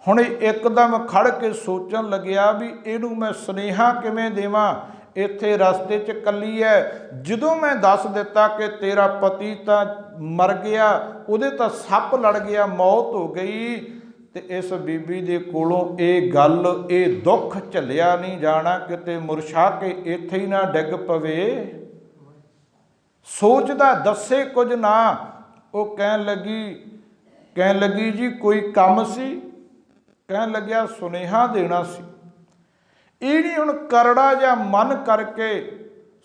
ਹੁਣ ਇੱਕਦਮ ਖੜ ਕੇ ਸੋਚਣ ਲੱਗਿਆ ਵੀ ਇਹਨੂੰ ਮੈਂ ਸੁਨੇਹਾ ਕਿਵੇਂ ਦੇਵਾਂ, ਇੱਥੇ ਰਸਤੇ 'ਚ ਇਕੱਲੀ ਹੈ। ਜਦੋਂ ਮੈਂ ਦੱਸ ਦਿੱਤਾ ਕਿ ਤੇਰਾ ਪਤੀ ਤਾਂ ਮਰ ਗਿਆ, ਉਹਦੇ ਤਾਂ ਸੱਪ ਲੜ ਗਿਆ, ਮੌਤ ਹੋ ਗਈ, ਤੇ ਇਸ ਬੀਬੀ ਦੇ ਕੋਲੋਂ ਇਹ ਗੱਲ, ਇਹ ਦੁੱਖ ਝੱਲਿਆ ਨਹੀਂ ਜਾਣਾ, ਕਿਤੇ ਮੁਰਛਾ ਕੇ ਇੱਥੇ ਹੀ ਨਾ ਡਿੱਗ ਪਵੇ। ਸੋਚਦਾ ਦੱਸੇ ਕੁਝ ਨਾ। ਉਹ ਕਹਿਣ ਲੱਗੀ ਜੀ ਕੋਈ ਕੰਮ ਸੀ? ਕਹਿਣ ਲੱਗਿਆ ਸੁਨੇਹਾ ਦੇਣਾ ਸੀ। ਇਹ ਨਹੀਂ ਹੁਣ ਕਰੜਾ ਜਿਹਾ ਮਨ ਕਰਕੇ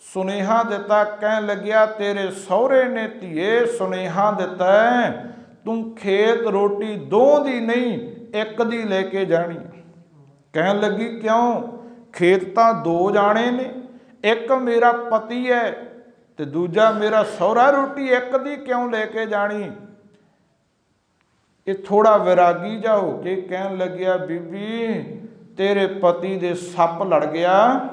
ਸੁਨੇਹਾ ਦਿੱਤਾ। ਕਹਿਣ ਲੱਗਿਆ ਤੇਰੇ ਸਹੁਰੇ ਨੇ ਧੀਏ ਸੁਨੇਹਾ ਦਿੱਤਾ, ਤੂੰ ਖੇਤ ਰੋਟੀ ਦੋ ਦੀ ਨਹੀਂ ਇੱਕ ਦੀ ਲੈ ਕੇ ਜਾਣੀ। ਕਹਿਣ ਲੱਗੀ ਕਿਉਂ? ਖੇਤ ਤਾਂ ਦੋ ਜਾਣੇ ਨੇ, ਇੱਕ ਮੇਰਾ ਪਤੀ ਹੈ ਤੇ ਦੂਜਾ ਮੇਰਾ ਸਹੁਰਾ, ਰੋਟੀ ਇੱਕ ਦੀ ਕਿਉਂ ਲੈ ਕੇ ਜਾਣੀ? ਇਹ ਥੋੜਾ ਵਿਰਾਗੀ ਜਾ ਹੋ ਕੇ ਕਹਿਣ ਲੱਗਿਆ ਬੀਬੀ ਤੇਰੇ ਪਤੀ ਦੇ ਸੱਪ ਲੜ ਗਿਆ,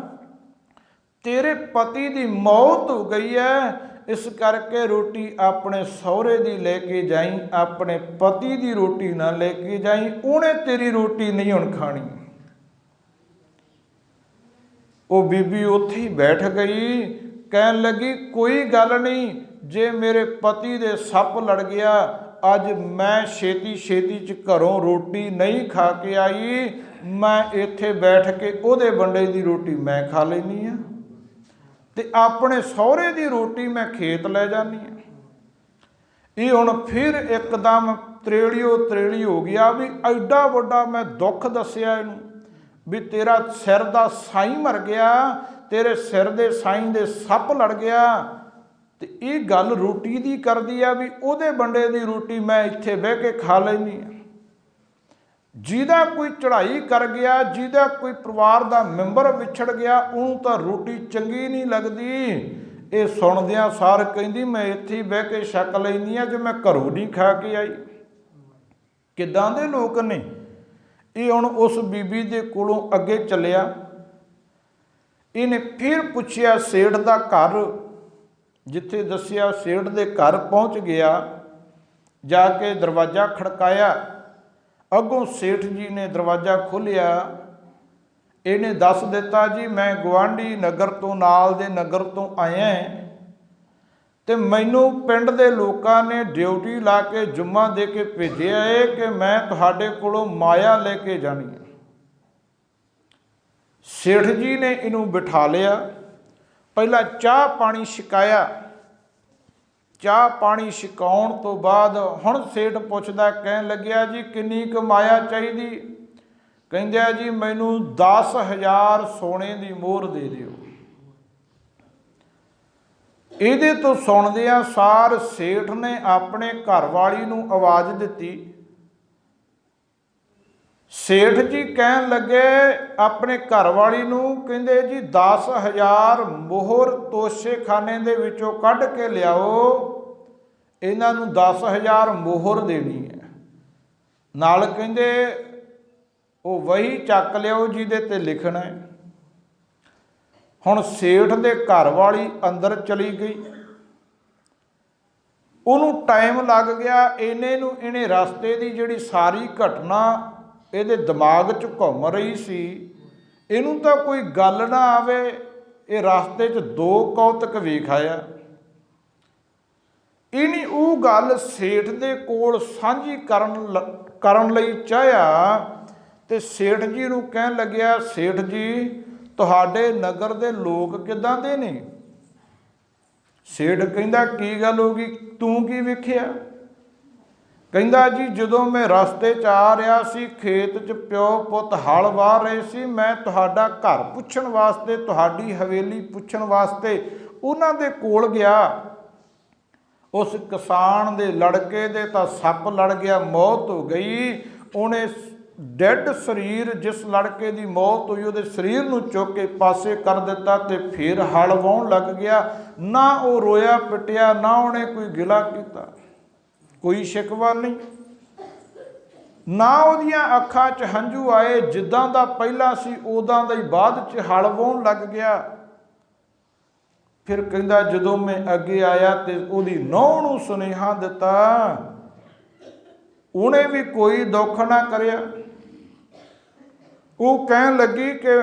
ਤੇਰੇ ਪਤੀ ਦੀ ਮੌਤ ਹੋ ਗਈ ਹੈ, ਇਸ ਕਰਕੇ ਰੋਟੀ ਆਪਣੇ ਸਹੁਰੇ ਦੀ ਲੈ ਕੇ ਜਾਈ, ਆਪਣੇ ਪਤੀ ਦੀ ਰੋਟੀ ਨਾ ਲੈ ਕੇ ਜਾਈ, ਉਹਨੇ ਤੇਰੀ ਰੋਟੀ ਨਹੀਂ ਹੁਣ ਖਾਣੀ। ਉਹ ਬੀਬੀ ਉੱਥੇ ਹੀ ਬੈਠ ਗਈ। ਕਹਿਣ ਲੱਗੀ ਕੋਈ ਗੱਲ ਨਹੀਂ, ਜੇ ਮੇਰੇ ਪਤੀ ਦੇ ਸੱਪ ਲੜ ਗਿਆ, ਅੱਜ ਮੈਂ ਛੇਤੀ ਚ ਘਰੋਂ ਰੋਟੀ ਨਹੀਂ ਖਾ ਕੇ ਆਈ, ਮੈਂ ਇੱਥੇ ਬੈਠ ਕੇ ਉਹਦੇ ਵੰਡੇ ਦੀ ਰੋਟੀ ਮੈਂ ਖਾ ਲੈਂਦੀ ਹਾਂ ਤੇ ਆਪਣੇ ਸਹੁਰੇ ਦੀ ਰੋਟੀ ਮੈਂ ਖੇਤ ਲੈ ਜਾਂਦੀ ਹਾਂ। ਇਹ ਹੁਣ ਫਿਰ ਇੱਕਦਮ ਤ੍ਰੇਲੀ ਹੋ ਗਿਆ ਵੀ ਐਡਾ ਵੱਡਾ ਮੈਂ ਦੁੱਖ ਦੱਸਿਆ ਇਹਨੂੰ ਵੀ ਤੇਰਾ ਸਿਰ ਦਾ ਸਾਈਂ ਮਰ ਗਿਆ, ਤੇਰੇ ਸਿਰ ਦੇ ਸਾਈਂ ਦੇ ਸੱਪ ਲੜ ਗਿਆ, ਤੇ ਇਹ ਗੱਲ ਰੋਟੀ ਦੀ ਕਰਦੀ ਆ ਵੀ ਉਹਦੇ ਵੰਡੇ ਦੀ ਰੋਟੀ ਮੈਂ ਇੱਥੇ ਬਹਿ ਕੇ ਖਾ ਲੈਂਦੀ ਹਾਂ। ਜਿਹਦਾ ਕੋਈ ਚੜ੍ਹਾਈ ਕਰ ਗਿਆ, ਜਿਹਦਾ ਕੋਈ ਪਰਿਵਾਰ ਦਾ ਮੈਂਬਰ ਵਿਛੜ ਗਿਆ, ਉਹਨੂੰ ਤਾਂ ਰੋਟੀ ਚੰਗੀ ਨਹੀਂ ਲੱਗਦੀ। ਇਹ ਸੁਣਦਿਆਂ ਸਾਰ ਕਹਿੰਦੀ ਮੈਂ ਇੱਥੇ ਹੀ ਬਹਿ ਕੇ ਛਕ ਲੈਂਦੀ ਹਾਂ, ਜੇ ਮੈਂ ਘਰੋਂ ਨਹੀਂ ਖਾ ਕੇ ਆਈ। ਕਿੱਦਾਂ ਦੇ ਲੋਕ ਨੇ ਇਹ। ਹੁਣ ਉਸ ਬੀਬੀ ਦੇ ਕੋਲੋਂ ਅੱਗੇ ਚੱਲਿਆ। ਇਹਨੇ ਫਿਰ ਪੁੱਛਿਆ ਸੇਠ ਦਾ ਘਰ, ਜਿੱਥੇ ਦੱਸਿਆ ਸੇਠ ਦੇ ਘਰ ਪਹੁੰਚ ਗਿਆ। ਜਾ ਕੇ ਦਰਵਾਜ਼ਾ ਖੜਕਾਇਆ। ਅੱਗੋਂ ਸੇਠ ਜੀ ਨੇ ਦਰਵਾਜ਼ਾ ਖੋਲ੍ਹਿਆ। ਇਹਨੇ ਦੱਸ ਦਿੱਤਾ ਜੀ ਮੈਂ ਗੁਆਂਢੀ ਨਗਰ ਤੋਂ, ਨਾਲ ਦੇ ਨਗਰ ਤੋਂ ਆਇਆ ਤੇ ਮੈਨੂੰ ਪਿੰਡ ਦੇ ਲੋਕਾਂ ਨੇ ਡਿਊਟੀ ਲਾ ਕੇ ਜੁੰਮਾ ਦੇ ਕੇ ਭੇਜਿਆ ਹੈ ਕਿ ਮੈਂ ਤੁਹਾਡੇ ਕੋਲੋਂ ਮਾਇਆ ਲੈ ਕੇ ਜਾਣੀ ਹੈ। ਸੇਠ ਜੀ ਨੇ ਇਹਨੂੰ ਬਿਠਾ ਲਿਆ। ਪਹਿਲਾਂ ਚਾਹ ਪਾਣੀ ਛਕਾਇਆ। ਚਾਹ ਪਾਣੀ ਛਕਾਉਣ ਤੋਂ ਬਾਅਦ ਹੁਣ ਸੇਠ ਪੁੱਛਦਾ, ਕਹਿਣ ਲੱਗਿਆ ਜੀ ਕਿੰਨੀ ਕੁ ਮਾਇਆ ਚਾਹੀਦੀ? ਕਹਿੰਦਾ ਜੀ ਮੈਨੂੰ 10,000 ਸੋਨੇ ਦੀ ਮੋਹਰ ਦੇ ਦਿਓ। ਇਹਦੇ ਤੋਂ ਸੁਣਦਿਆਂ ਸਾਰ ਸੇਠ ਨੇ ਆਪਣੇ ਘਰ ਵਾਲੀ ਨੂੰ ਆਵਾਜ਼ ਦਿੱਤੀ। ਸੇਠ ਜੀ ਕਹਿਣ ਲੱਗੇ ਆਪਣੇ ਘਰ ਵਾਲੀ ਨੂੰ, ਕਹਿੰਦੇ ਜੀ 10,000 ਮੋਹਰ ਤੋਸ਼ੇਖਾਨੇ ਦੇ ਵਿੱਚੋਂ ਕੱਢ ਕੇ ਲਿਆਓ, ਇਹਨਾਂ ਨੂੰ 10,000 ਮੋਹਰ ਦੇਣੀ ਹੈ। ਨਾਲ ਕਹਿੰਦੇ ਉਹ ਵਹੀ ਚੱਕ ਲਿਆਓ ਜਿਹਦੇ ਤੇ ਲਿਖਣਾ ਹੈ। ਹੁਣ ਸੇਠ ਦੇ ਘਰ ਵਾਲੀ ਅੰਦਰ ਚਲੀ ਗਈ। ਉਹਨੂੰ ਟਾਈਮ ਲੱਗ ਗਿਆ। ਇਹਨੇ ਰਸਤੇ ਦੀ ਜਿਹੜੀ ਸਾਰੀ ਘਟਨਾ ਇਹਦੇ ਦਿਮਾਗ 'ਚ ਘੁੰਮ ਰਹੀ ਸੀ। ਇਹਨੂੰ ਤਾਂ ਕੋਈ ਗੱਲ ਨਾ ਆਵੇ। ਇਹ ਰਸਤੇ 'ਚ ਦੋ ਕੌਤਕ ਵੇਖ ਆਇਆ। ਇਹਨੇ ਉਹ ਗੱਲ ਸੇਠ ਦੇ ਕੋਲ ਸਾਂਝੀ ਕਰਨ ਲਈ ਚਾਹਿਆ ਤੇ ਸੇਠ ਜੀ ਨੂੰ ਕਹਿਣ ਲੱਗਿਆ, ਸੇਠ ਜੀ ਤੁਹਾਡੇ ਨਗਰ ਦੇ ਲੋਕ ਕਿੱਦਾਂ ਦੇ ਨੇ? ਸੇਠ ਕਹਿੰਦਾ ਕੀ ਗੱਲ ਹੋ ਗਈ, ਤੂੰ ਕੀ ਵੇਖਿਆ? ਕਹਿੰਦਾ ਜੀ ਜਦੋਂ ਮੈਂ ਰਸਤੇ 'ਚ ਆ ਰਿਹਾ ਸੀ, ਖੇਤ 'ਚ ਪਿਓ ਪੁੱਤ ਹਲ ਵਾਹ ਰਹੇ ਸੀ, ਮੈਂ ਤੁਹਾਡਾ ਘਰ ਪੁੱਛਣ ਵਾਸਤੇ, ਤੁਹਾਡੀ ਹਵੇਲੀ ਪੁੱਛਣ ਵਾਸਤੇ ਉਹਨਾਂ ਦੇ ਕੋਲ ਗਿਆ। ਉਸ ਕਿਸਾਨ ਦੇ ਲੜਕੇ ਦੇ ਤਾਂ ਸੱਪ ਲੜ ਗਿਆ, ਮੌਤ ਹੋ ਗਈ। ਉਹਨੇ ਡੈਡ ਸਰੀਰ, ਜਿਸ ਲੜਕੇ ਦੀ ਮੌਤ ਹੋਈ ਉਹਦੇ ਸਰੀਰ ਨੂੰ ਚੁੱਕ ਕੇ ਪਾਸੇ ਕਰ ਦਿੱਤਾ ਤੇ ਫਿਰ ਹਲ ਵਾਹੁਣ ਲੱਗ ਗਿਆ। ਨਾ ਉਹ ਰੋਇਆ ਪਿੱਟਿਆ, ਨਾ ਉਹਨੇ ਕੋਈ ਗਿਲਾ ਕੀਤਾ, ਕੋਈ ਸ਼ਿਕਵਾ ਨਹੀਂ, ਨਾ ਉਹਦੀਆਂ ਅੱਖਾਂ 'ਚ ਹੰਝੂ ਆਏ। ਜਿੱਦਾਂ ਦਾ ਪਹਿਲਾਂ ਸੀ ਉਦਾਂ ਦਾ ਹੀ ਬਾਅਦ 'ਚ ਹਲ ਵਾਹੁਣ ਲੱਗ ਗਿਆ। ਫਿਰ ਕਹਿੰਦਾ ਜਦੋਂ ਮੈਂ ਅੱਗੇ ਆਇਆ ਤੇ ਉਹਦੀ ਨੂੰਹ ਨੂੰ ਸੁਨੇਹਾ ਦਿੱਤਾ, ਉਹਨੇ ਵੀ ਕੋਈ ਦੁੱਖ ਨਾ ਕਰਿਆ। ਉਹ ਕਹਿਣ ਲੱਗੀ ਕਿ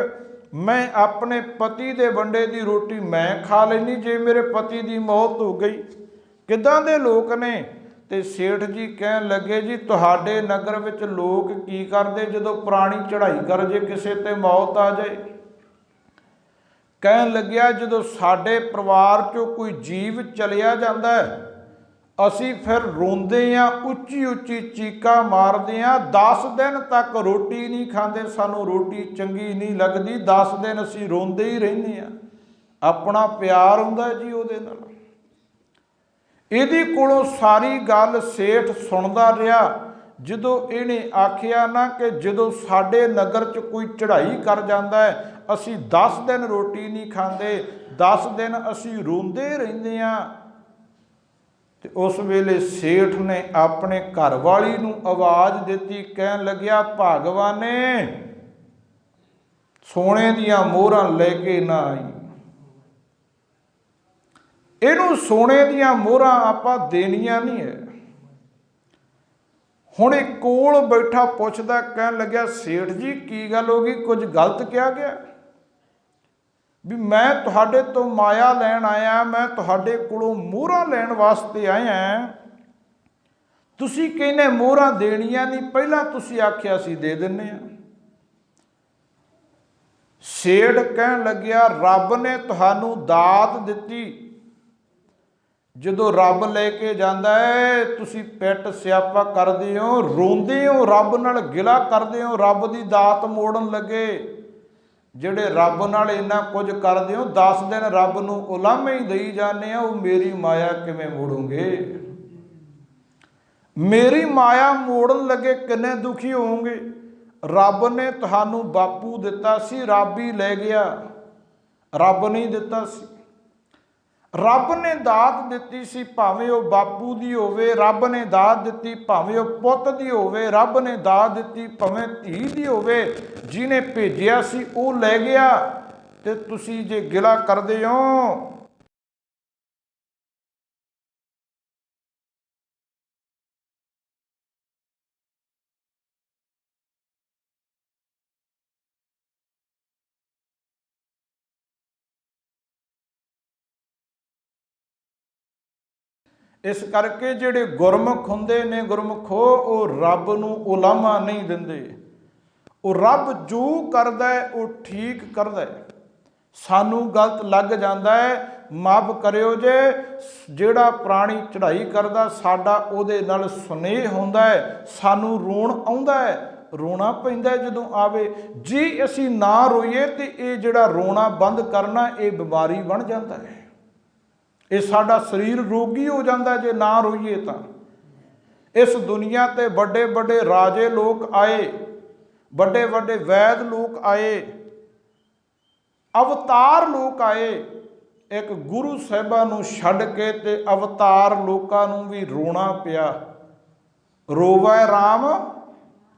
ਮੈਂ ਆਪਣੇ ਪਤੀ ਦੇ ਵੰਡੇ ਦੀ ਰੋਟੀ ਮੈਂ ਖਾ ਲੈਣੀ ਜੇ ਮੇਰੇ ਪਤੀ ਦੀ ਮੌਤ ਹੋ ਗਈ। ਕਿੱਦਾਂ ਦੇ ਲੋਕ ਨੇ। ਤੇ ਸੇਠ ਜੀ ਕਹਿਣ ਲੱਗੇ ਜੀ ਤੁਹਾਡੇ ਨਗਰ ਵਿੱਚ ਲੋਕ ਕੀ ਕਰਦੇ ਜਦੋਂ ਪੁਰਾਣੀ ਚੜ੍ਹਾਈ ਕਰ ਜੇ ਕਿਸੇ ਤੇ ਮੌਤ ਆ ਜਾਏ। ਕਹਿਣ ਲੱਗਿਆ ਜਦੋਂ ਸਾਡੇ ਪਰਿਵਾਰ 'ਚੋਂ ਕੋਈ ਜੀਵ ਚਲਿਆ ਜਾਂਦਾ ਹੈ ਅਸੀਂ ਫਿਰ ਰੋਂਦੇ ਹਾਂ, ਉੱਚੀ ਉੱਚੀ ਚੀਕਾਂ ਮਾਰਦੇ ਹਾਂ, 10 ਦਿਨ ਤੱਕ ਰੋਟੀ ਨਹੀਂ ਖਾਂਦੇ, ਸਾਨੂੰ ਰੋਟੀ ਚੰਗੀ ਨਹੀਂ ਲੱਗਦੀ, 10 ਦਿਨ ਅਸੀਂ ਰੋਂਦੇ ਹੀ ਰਹਿੰਦੇ ਹਾਂ। ਆਪਣਾ ਪਿਆਰ ਹੁੰਦਾ ਜੀ ਉਹਦੇ ਨਾਲ। ਇਹਦੇ ਕੋਲੋਂ ਸਾਰੀ ਗੱਲ ਸੇਠ ਸੁਣਦਾ ਰਿਹਾ। ਜਦੋਂ ਇਹਨੇ ਆਖਿਆ ਨਾ ਕਿ ਜਦੋਂ ਸਾਡੇ ਨਗਰ 'ਚ ਕੋਈ ਚੜ੍ਹਾਈ ਕਰ ਜਾਂਦਾ ਹੈ ਅਸੀਂ 10 ਦਿਨ ਰੋਟੀ ਨਹੀਂ ਖਾਂਦੇ, 10 ਦਿਨ ਅਸੀਂ ਰੋਂਦੇ ਰਹਿੰਦੇ ਹਾਂ। ਤੇ ਉਸ ਵੇਲੇ ਸੇਠ ਨੇ ਆਪਣੇ ਘਰ ਵਾਲੀ ਨੂੰ ਆਵਾਜ਼ ਦਿੱਤੀ, ਕਹਿਣ ਲੱਗਿਆ ਭਗਵਾਨੇ ਸੋਨੇ ਦੀਆਂ ਮੋਹਰਾਂ ਲੈ ਕੇ ਨਾ ਆਈ। ਇਹਨੂੰ ਸੋਨੇ ਦੀਆਂ ਮੋਹਰਾਂ ਆਪਾਂ ਦੇਣੀਆਂ ਨਹੀਂ ਹੈ। ਹੁਣ ਇਹ ਕੋਲ ਬੈਠਾ ਪੁੱਛਦਾ, ਕਹਿਣ ਲੱਗਿਆ ਸੇਠ ਜੀ ਕੀ ਗੱਲ ਹੋ ਗਈ, ਕੁਝ ਗਲਤ ਕਿਹਾ ਗਿਆ? ਵੀ ਮੈਂ ਤੁਹਾਡੇ ਤੋਂ ਮਾਇਆ ਲੈਣ ਆਇਆ, ਮੈਂ ਤੁਹਾਡੇ ਕੋਲੋਂ ਮੋਹਰਾਂ ਲੈਣ ਵਾਸਤੇ ਆਇਆ, ਤੁਸੀਂ ਕਹਿੰਦੇ ਮੋਹਰਾਂ ਦੇਣੀਆਂ ਨਹੀਂ, ਪਹਿਲਾਂ ਤੁਸੀਂ ਆਖਿਆ ਸੀ ਦੇ ਦਿੰਦੇ ਹਾਂ। ਸੇਠ ਕਹਿਣ ਲੱਗਿਆ ਰੱਬ ਨੇ ਤੁਹਾਨੂੰ ਦਾਤ ਦਿੱਤੀ, ਜਦੋਂ ਰੱਬ ਲੈ ਕੇ ਜਾਂਦਾ ਹੈ ਤੁਸੀਂ ਪਿੱਟ ਸਿਆਪਾ ਕਰਦੇ ਹੋ, ਰੋਂਦੇ ਹੋ, ਰੱਬ ਨਾਲ ਗਿਲਾ ਕਰਦੇ ਹੋ, ਰੱਬ ਦੀ ਦਾਤ ਮੋੜਨ ਲੱਗੇ। ਜਿਹੜੇ ਰੱਬ ਨਾਲ ਇੰਨਾ ਕੁਝ ਕਰਦੇ ਹੋ, 10 ਦਿਨ ਰੱਬ ਨੂੰ ਉਲਾਮੇ ਹੀ ਦੇਈ ਜਾਂਦੇ ਆ, ਉਹ ਮੇਰੀ ਮਾਇਆ ਕਿਵੇਂ ਮੋੜੋਗੇ? ਮੇਰੀ ਮਾਇਆ ਮੋੜਨ ਲੱਗੇ ਕਿੰਨੇ ਦੁਖੀ ਹੋਵੋਗੇ। ਰੱਬ ਨੇ ਤੁਹਾਨੂੰ ਬਾਪੂ ਦਿੱਤਾ ਸੀ, ਰੱਬ ਹੀ ਲੈ ਗਿਆ, ਰੱਬ ਨਹੀਂ ਦਿੱਤਾ ਸੀ। ਰੱਬ ਨੇ ਦਾਤ ਦਿੱਤੀ ਸੀ, ਭਾਵੇਂ ਉਹ ਬਾਪੂ ਦੀ ਹੋਵੇ, ਰੱਬ ਨੇ ਦਾਤ ਦਿੱਤੀ ਭਾਵੇਂ ਉਹ ਪੁੱਤ ਦੀ ਹੋਵੇ, ਰੱਬ ਨੇ ਦਾਤ ਦਿੱਤੀ ਭਾਵੇਂ ਧੀ ਦੀ ਹੋਵੇ। ਜਿਹਨੇ ਭੇਜਿਆ ਸੀ ਉਹ ਲੈ ਗਿਆ, ਤੇ ਤੁਸੀਂ ਜੇ ਗਿਲਾ ਕਰਦੇ ਹੋ ਇਸ ਕਰਕੇ ਜਿਹੜੇ ਗੁਰਮੁਖ ਹੁੰਦੇ ਨੇ, ਗੁਰਮੁਖ ਉਹ ਰੱਬ ਨੂੰ ਉਲਾਮਾ ਨਹੀਂ ਦਿੰਦੇ। ਉਹ ਰੱਬ ਜੋ ਕਰਦਾ ਹੈ ਉਹ ਠੀਕ ਕਰਦਾ ਹੈ। ਸਾਨੂੰ ਗਲਤ ਲੱਗ ਜਾਂਦਾ ਹੈ, ਮਾਫ ਕਰਿਓ ਜੇ। ਜਿਹੜਾ ਪੁਰਾਣੀ ਚੜ੍ਹਾਈ ਕਰਦਾ ਸਾਡਾ ਉਹਦੇ ਨਾਲ ਸੁਨੇਹ ਹੁੰਦਾ ਹੈ, ਸਾਨੂੰ ਰੋਣ ਆਉਂਦਾ ਹੈ, ਰੋਣਾ ਪੈਂਦਾ ਜਦੋਂ ਆਵੇ। ਜੇ ਅਸੀਂ ਨਾ ਰੋਈਏ ਤੇ ਇਹ ਜਿਹੜਾ ਰੋਣਾ ਬੰਦ ਕਰਨਾ ਇਹ ਬਿਮਾਰੀ ਬਣ ਜਾਂਦਾ ਹੈ। ਇਹ ਸਾਡਾ ਸਰੀਰ ਰੋਗੀ ਹੋ ਜਾਂਦਾ ਜੇ ਨਾ ਰੋਈਏ ਤਾਂ। ਇਸ ਦੁਨੀਆ ਤੇ ਵੱਡੇ ਵੱਡੇ ਰਾਜੇ ਲੋਕ ਆਏ, ਵੱਡੇ ਵੱਡੇ ਵੈਦ ਲੋਕ ਆਏ, ਅਵਤਾਰ ਲੋਕ ਆਏ। ਇੱਕ ਗੁਰੂ ਸਾਹਿਬਾਂ ਨੂੰ ਛੱਡ ਕੇ ਤੇ ਅਵਤਾਰ ਲੋਕਾਂ ਨੂੰ ਵੀ ਰੋਣਾ ਪਿਆ। ਰੋਵੈ ਰਾਮ,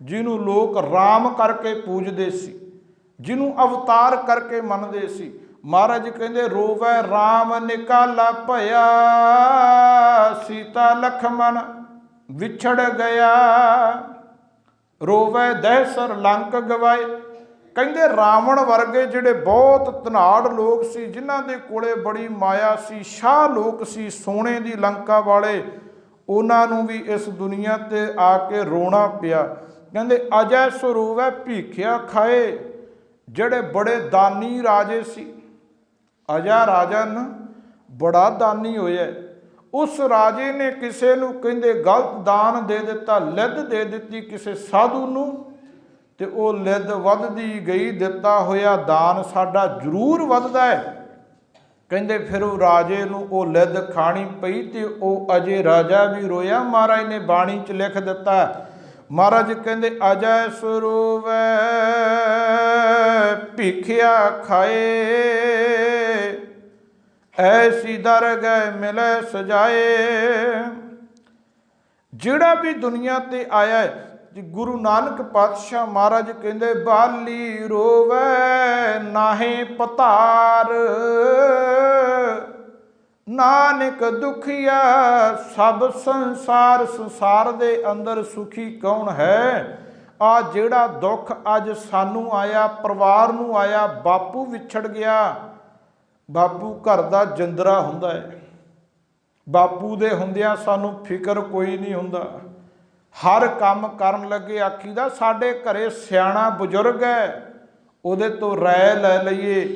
ਜਿਹਨੂੰ ਲੋਕ ਰਾਮ ਕਰਕੇ ਪੂਜਦੇ ਸੀ, ਜਿਹਨੂੰ ਅਵਤਾਰ ਕਰਕੇ ਮੰਨਦੇ ਸੀ। ਮਹਾਰਾਜ ਕਹਿੰਦੇ ਰੋਵੈ ਰਾਮ ਨਿਕਾਲਾ ਭਇਆ, ਸੀਤਾ ਲਖਮਣ ਵਿਛੜ ਗਿਆ। ਰੋਵੈ ਦਹਿਸਰ ਲੰਕ ਗਵਾਏ। ਕਹਿੰਦੇ ਰਾਵਣ ਵਰਗੇ ਜਿਹੜੇ ਬਹੁਤ ਧਨਾੜ ਲੋਕ ਸੀ, ਜਿਨ੍ਹਾਂ ਦੇ ਕੋਲੇ ਬੜੀ ਮਾਇਆ ਸੀ, ਸ਼ਾਹ ਲੋਕ ਸੀ, ਸੋਨੇ ਦੀ ਲੰਕਾ ਵਾਲੇ, ਉਹਨਾਂ ਨੂੰ ਵੀ ਇਸ ਦੁਨੀਆ ਤੇ ਆ ਕੇ ਰੋਣਾ ਪਿਆ। ਕਹਿੰਦੇ ਅਜੈ ਸੋ ਰੋਵੈ ਭੀਖਿਆ ਖਾਏ। ਜਿਹੜੇ ਬੜੇ ਦਾਨੀ ਰਾਜੇ ਸੀ, ਅਜਾ ਰਾਜਨ ਬੜਾ ਦਾਨੀ ਹੋਇਆ, ਉਸ ਰਾਜੇ ਨੇ ਕਿਸੇ ਨੂੰ ਕਹਿੰਦੇ ਗਲਤ ਦਾਨ ਦੇ ਦਿੱਤਾ, ਲਿੱਧ ਦੇ ਦਿੱਤੀ ਕਿਸੇ ਸਾਧੂ ਨੂੰ, ਤੇ ਉਹ ਲਿੱਧ ਵੱਧਦੀ ਗਈ। ਦਿੱਤਾ ਹੋਇਆ ਦਾਨ ਸਾਡਾ ਜ਼ਰੂਰ ਵੱਧਦਾ ਹੈ। ਕਹਿੰਦੇ ਫਿਰ ਉਹ ਰਾਜੇ ਨੂੰ ਉਹ ਲਿੱਧ ਖਾਣੀ ਪਈ ਤੇ ਉਹ ਅਜੇ ਰਾਜਾ ਵੀ ਰੋਇਆ। ਮਹਾਰਾਜ ਨੇ ਬਾਣੀ 'ਚ ਲਿਖ ਦਿੱਤਾ, ਮਹਾਰਾਜ ਕਹਿੰਦੇ ਅਜੈ ਸੋ ਰੋਵੈ ਭੀਖਿਆ ਖਾਏ, ਐਸੀ ਦਰਗਹਿ ਮਿਲੈ ਸਜਾਏ। ਜਿਹੜਾ ਵੀ ਦੁਨੀਆ ਤੇ ਆਇਆ ਹੈ, ਗੁਰੂ ਨਾਨਕ ਪਾਤਸ਼ਾਹ ਮਹਾਰਾਜ ਕਹਿੰਦੇ ਬਾਲੀ ਰੋਵੈ ਨਾਹੇ ਪਤਾਰ, ਨਾਨਕ ਦੁਖੀਆ ਸਭ ਸੰਸਾਰ। ਸੰਸਾਰ ਦੇ ਅੰਦਰ ਸੁਖੀ ਕੌਣ ਹੈ? ਆ ਜਿਹੜਾ ਦੁੱਖ ਅੱਜ ਸਾਨੂੰ ਆਇਆ, ਪਰਿਵਾਰ ਨੂੰ ਆਇਆ, ਬਾਪੂ ਵਿਛੜ ਗਿਆ। ਬਾਪੂ ਘਰ ਦਾ ਜਿੰਦਰਾ ਹੁੰਦਾ ਹੈ, ਬਾਪੂ ਦੇ ਹੁੰਦਿਆਂ ਸਾਨੂੰ ਫਿਕਰ ਕੋਈ ਨਹੀਂ ਹੁੰਦਾ। ਹਰ ਕੰਮ ਕਰਨ ਲੱਗੇ ਆਖੀਦਾ ਸਾਡੇ ਘਰੇ ਸਿਆਣਾ ਬਜ਼ੁਰਗ ਹੈ, ਉਹਦੇ ਤੋਂ ਰਾਏ ਲੈ ਲਈਏ।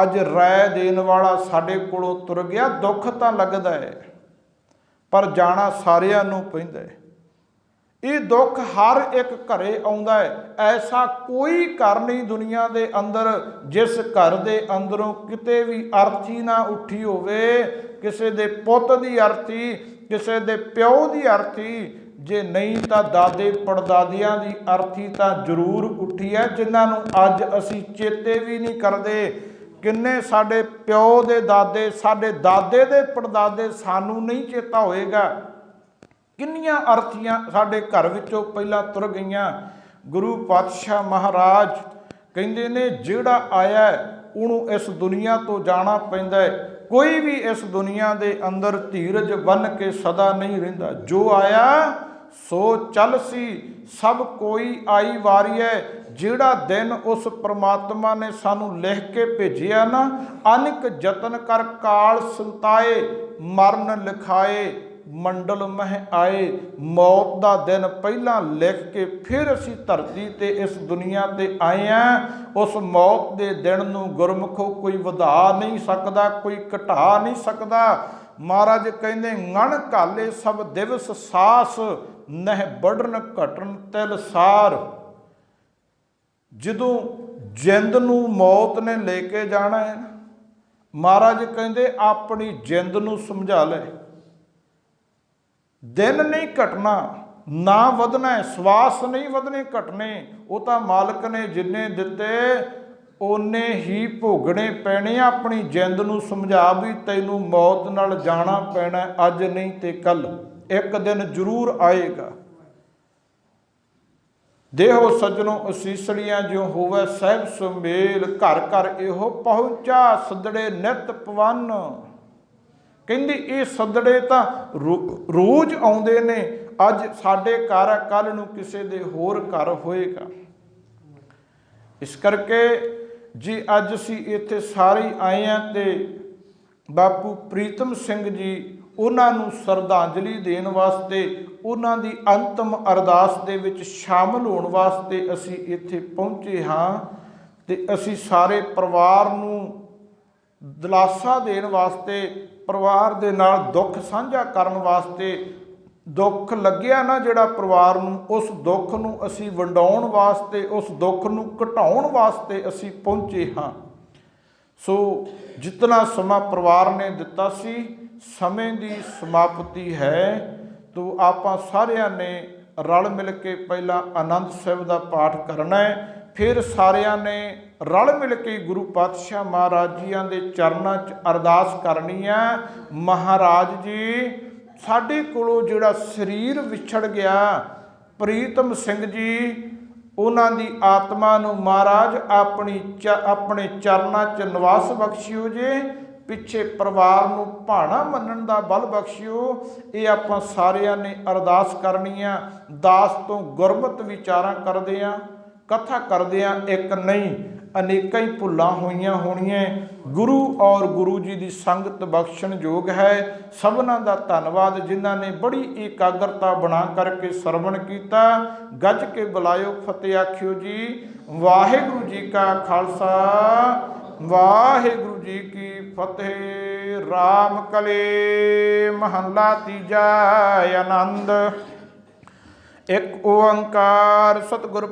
ਅੱਜ ਰਾਏ ਦੇਣ ਵਾਲਾ ਸਾਡੇ ਕੋਲੋਂ ਤੁਰ ਗਿਆ। ਦੁੱਖ ਤਾਂ ਲੱਗਦਾ ਹੈ, ਪਰ ਜਾਣਾ ਸਾਰਿਆਂ ਨੂੰ ਪੈਂਦਾ ਹੈ। ਇਹ ਦੁੱਖ ਹਰ ਇੱਕ ਘਰੇ ਆਉਂਦਾ ਹੈ। ਐਸਾ ਕੋਈ ਘਰ ਨਹੀਂ ਦੁਨੀਆ ਦੇ ਅੰਦਰ ਜਿਸ ਘਰ ਦੇ ਅੰਦਰੋਂ ਕਿਤੇ ਵੀ ਅਰਥੀ ਨਾ ਉੱਠੀ ਹੋਵੇ। ਕਿਸੇ ਦੇ ਪੁੱਤ ਦੀ ਅਰਥੀ, ਕਿਸੇ ਦੇ ਪਿਓ ਦੀ ਅਰਥੀ, ਜੇ ਨਹੀਂ ਤਾਂ ਦਾਦੇ ਪੜਦਾਦਿਆਂ ਦੀ ਅਰਥੀ ਤਾਂ ਜ਼ਰੂਰ ਉੱਠੀ ਹੈ, ਜਿਨ੍ਹਾਂ ਨੂੰ ਅੱਜ ਅਸੀਂ ਚੇਤੇ ਵੀ ਨਹੀਂ ਕਰਦੇ। ਕਿੰਨੇ ਸਾਡੇ ਪਿਓ ਦੇ ਦਾਦੇ, ਸਾਡੇ ਦਾਦੇ ਦੇ ਪੜਦਾਦੇ ਸਾਨੂੰ ਨਹੀਂ ਚੇਤਾ ਹੋਏਗਾ। ਕਿੰਨੀਆਂ ਅਰਥੀਆਂ ਸਾਡੇ ਘਰ ਵਿੱਚੋਂ ਪਹਿਲਾਂ ਤੁਰ ਗਈਆਂ। ਗੁਰੂ ਪਾਤਸ਼ਾਹ ਮਹਾਰਾਜ ਕਹਿੰਦੇ ਨੇ ਜਿਹੜਾ ਆਇਆ ਉਹਨੂੰ ਇਸ ਦੁਨੀਆ ਤੋਂ ਜਾਣਾ ਪੈਂਦਾ ਹੈ। ਕੋਈ ਵੀ ਇਸ ਦੁਨੀਆ ਦੇ ਅੰਦਰ ਧੀਰਜ ਬੰਨ੍ਹ ਕੇ ਸਦਾ ਨਹੀਂ ਰਹਿੰਦਾ। ਜੋ ਆਇਆ ਸੋ ਚੱਲ ਸੀ, ਸਭ ਕੋਈ ਆਈ ਵਾਰੀ ਹੈ। ਜਿਹੜਾ ਦਿਨ ਉਸ ਪ੍ਰਮਾਤਮਾ ਨੇ ਸਾਨੂੰ ਲਿਖ ਕੇ ਭੇਜਿਆ ਨਾ, ਅਨੇਕ ਯਤਨ ਕਰ ਕਾਲ ਸੰਤਾਏ, ਮਰਨ ਲਿਖਾਏ ਮੰਡਲ ਮਹਿ ਆਏ। ਮੌਤ ਦਾ ਦਿਨ ਪਹਿਲਾਂ ਲਿਖ ਕੇ ਫਿਰ ਅਸੀਂ ਧਰਤੀ ਤੇ ਇਸ ਦੁਨੀਆ ਤੇ ਆਏ ਹਾਂ। ਉਸ ਮੌਤ ਦੇ ਦਿਨ ਨੂੰ ਗੁਰਮੁਖੋ ਕੋਈ ਵਧਾ ਨਹੀਂ ਸਕਦਾ, ਕੋਈ ਘਟਾ ਨਹੀਂ ਸਕਦਾ। ਮਹਾਰਾਜ ਕਹਿੰਦੇ ngਣ ਘਾਲੇ ਸਭ ਦਿਵਸ ਸਾਸ, ਨਹਿ ਬੜਨ ਘਟਨ ਤਿਲ ਸਾਰ। ਜਦੋਂ ਜਿੰਦ ਨੂੰ ਮੌਤ ਨੇ ਲੈ ਕੇ ਜਾਣਾ ਹੈ, ਮਹਾਰਾਜ ਕਹਿੰਦੇ ਆਪਣੀ ਜਿੰਦ ਨੂੰ ਸਮਝਾ ਲੈ। ਦਿਨ ਨਹੀਂ ਘਟਣਾ, ਨਾ ਵਧਣਾ, ਸਵਾਸ ਨਹੀਂ ਵਧਣੇ ਘਟਣੇ। ਉਹ ਤਾਂ ਮਾਲਕ ਨੇ ਜਿੰਨੇ ਦਿੱਤੇ ਓਨੇ ਹੀ ਭੋਗਣੇ ਪੈਣੇ। ਆਪਣੀ ਜਿੰਦ ਨੂੰ ਸਮਝਾ ਵੀ ਤੈਨੂੰ ਮੌਤ ਨਾਲ ਜਾਣਾ ਪੈਣਾ, ਅੱਜ ਨਹੀਂ ਤੇ ਕੱਲ, ਇੱਕ ਦਿਨ ਜ਼ਰੂਰ ਆਏਗਾ। ਦੇਹੋ ਸੱਜਣੋ ਅਸੀਸੜੀਆਂ ਜਿਉ ਹੋਵੇ ਸਾਹਿਬ ਸੁਮੇਲ, ਘਰ ਘਰ ਇਹੋ ਪਹੁੰਚਾ ਸੱਦੜੇ ਨਿਤ ਪਵਨ। ਕਹਿੰਦੀ ਇਹ ਸੱਦੜੇ ਤਾਂ ਰੋਜ਼ ਆਉਂਦੇ ਨੇ। ਅੱਜ ਸਾਡੇ ਘਰ ਆ, ਕੱਲ੍ਹ ਨੂੰ ਕਿਸੇ ਦੇ ਹੋਰ ਘਰ ਹੋਏਗਾ। ਇਸ ਕਰਕੇ ਜੀ ਅੱਜ ਅਸੀਂ ਇੱਥੇ ਸਾਰੇ ਆਏ ਹਾਂ ਤੇ ਬਾਪੂ ਪ੍ਰੀਤਮ ਸਿੰਘ ਜੀ, ਉਹਨਾਂ ਨੂੰ ਸ਼ਰਧਾਂਜਲੀ ਦੇਣ ਵਾਸਤੇ, ਉਹਨਾਂ ਦੀ ਅੰਤਮ ਅਰਦਾਸ ਦੇ ਵਿੱਚ ਸ਼ਾਮਲ ਹੋਣ ਵਾਸਤੇ ਅਸੀਂ ਇੱਥੇ ਪਹੁੰਚੇ ਹਾਂ। ਤੇ ਅਸੀਂ ਸਾਰੇ ਪਰਿਵਾਰ ਨੂੰ ਦਿਲਾਸਾ ਦੇਣ ਵਾਸਤੇ, ਪਰਿਵਾਰ ਦੇ ਨਾਲ ਦੁੱਖ ਸਾਂਝਾ ਕਰਨ ਵਾਸਤੇ, ਦੁੱਖ ਲੱਗਿਆ ਨਾ ਜਿਹੜਾ ਪਰਿਵਾਰ ਨੂੰ, ਉਸ ਦੁੱਖ ਨੂੰ ਅਸੀਂ ਵੰਡਾਉਣ ਵਾਸਤੇ, ਉਸ ਦੁੱਖ ਨੂੰ ਘਟਾਉਣ ਵਾਸਤੇ ਅਸੀਂ ਪਹੁੰਚੇ ਹਾਂ। ਸੋ ਜਿਤਨਾ ਸਮਾਂ ਪਰਿਵਾਰ ਨੇ ਦਿੱਤਾ ਸੀ, ਸਮੇਂ ਦੀ ਸਮਾਪਤੀ ਹੈ। ਤੋ ਆਪਾਂ ਸਾਰਿਆਂ ਨੇ ਰਲ ਮਿਲ ਕੇ ਪਹਿਲਾਂ ਆਨੰਦ ਸਾਹਿਬ ਦਾ ਪਾਠ ਕਰਨਾ ਹੈ, ਫਿਰ ਸਾਰਿਆਂ ਨੇ ਰਲ ਮਿਲ ਕੇ ਗੁਰੂ ਪਾਤਸ਼ਾਹ ਮਹਾਰਾਜ ਜੀਆਂ ਦੇ ਚਰਨਾਂ 'ਚ ਅਰਦਾਸ ਕਰਨੀ ਹੈ। ਮਹਾਰਾਜ ਜੀ ਸਾਡੇ ਕੋਲੋਂ ਜਿਹੜਾ ਸਰੀਰ ਵਿਛੜ ਗਿਆ, ਪ੍ਰੀਤਮ ਸਿੰਘ ਜੀ, ਉਹਨਾਂ ਦੀ ਆਤਮਾ ਨੂੰ ਮਹਾਰਾਜ ਆਪਣੇ ਚਰਨਾਂ 'ਚ ਨਿਵਾਸ ਬਖਸ਼ਿਓ ਜੇ। ਪਿੱਛੇ ਪਰਿਵਾਰ ਨੂੰ ਭਾਣਾ ਮੰਨਣ ਦਾ ਬਲ ਬਖਸ਼ਿਓ। ਇਹ ਆਪਾਂ ਸਾਰਿਆਂ ਨੇ ਅਰਦਾਸ ਕਰਨੀ ਆ। ਦਾਸ ਤੋਂ ਗੁਰਮਤ ਵਿਚਾਰਾਂ ਕਰਦੇ ਆ, ਕਥਾ ਕਰਦੇ ਆ, ਇੱਕ ਨਹੀਂ ਅਨੇਕਾਂ ਹੀ ਭੁੱਲਾਂ ਹੋਈਆਂ ਹੋਣੀਆਂ। ਗੁਰੂ ਔਰ ਗੁਰੂ ਜੀ ਦੀ ਸੰਗਤ ਬਖਸ਼ਣ ਯੋਗ ਹੈ। ਸਭਨਾਂ ਦਾ ਧੰਨਵਾਦ ਜਿਨ੍ਹਾਂ ਨੇ ਬੜੀ ਇਕਾਗਰਤਾ ਬਣਾ ਕਰਕੇ ਸਰਵਣ ਕੀਤਾ। ਗੱਜ ਕੇ ਬੁਲਾਇਓ, ਫਤਿਹ ਆਖਿਓ ਜੀ। ਵਾਹਿਗੁਰੂ ਜੀ ਕਾ ਖਾਲਸਾ, ਵਾਹਿਗੁਰੂ ਜੀ ਕੀ ਫਤਿਹ। ਰਾਮ ਕਲੇ ਮਹੱਲਾ ਤੀਜਾ। ਆਨੰਦ। ਇੱਕ ਓੰਕਾਰ ਸਤਿਗੁਰ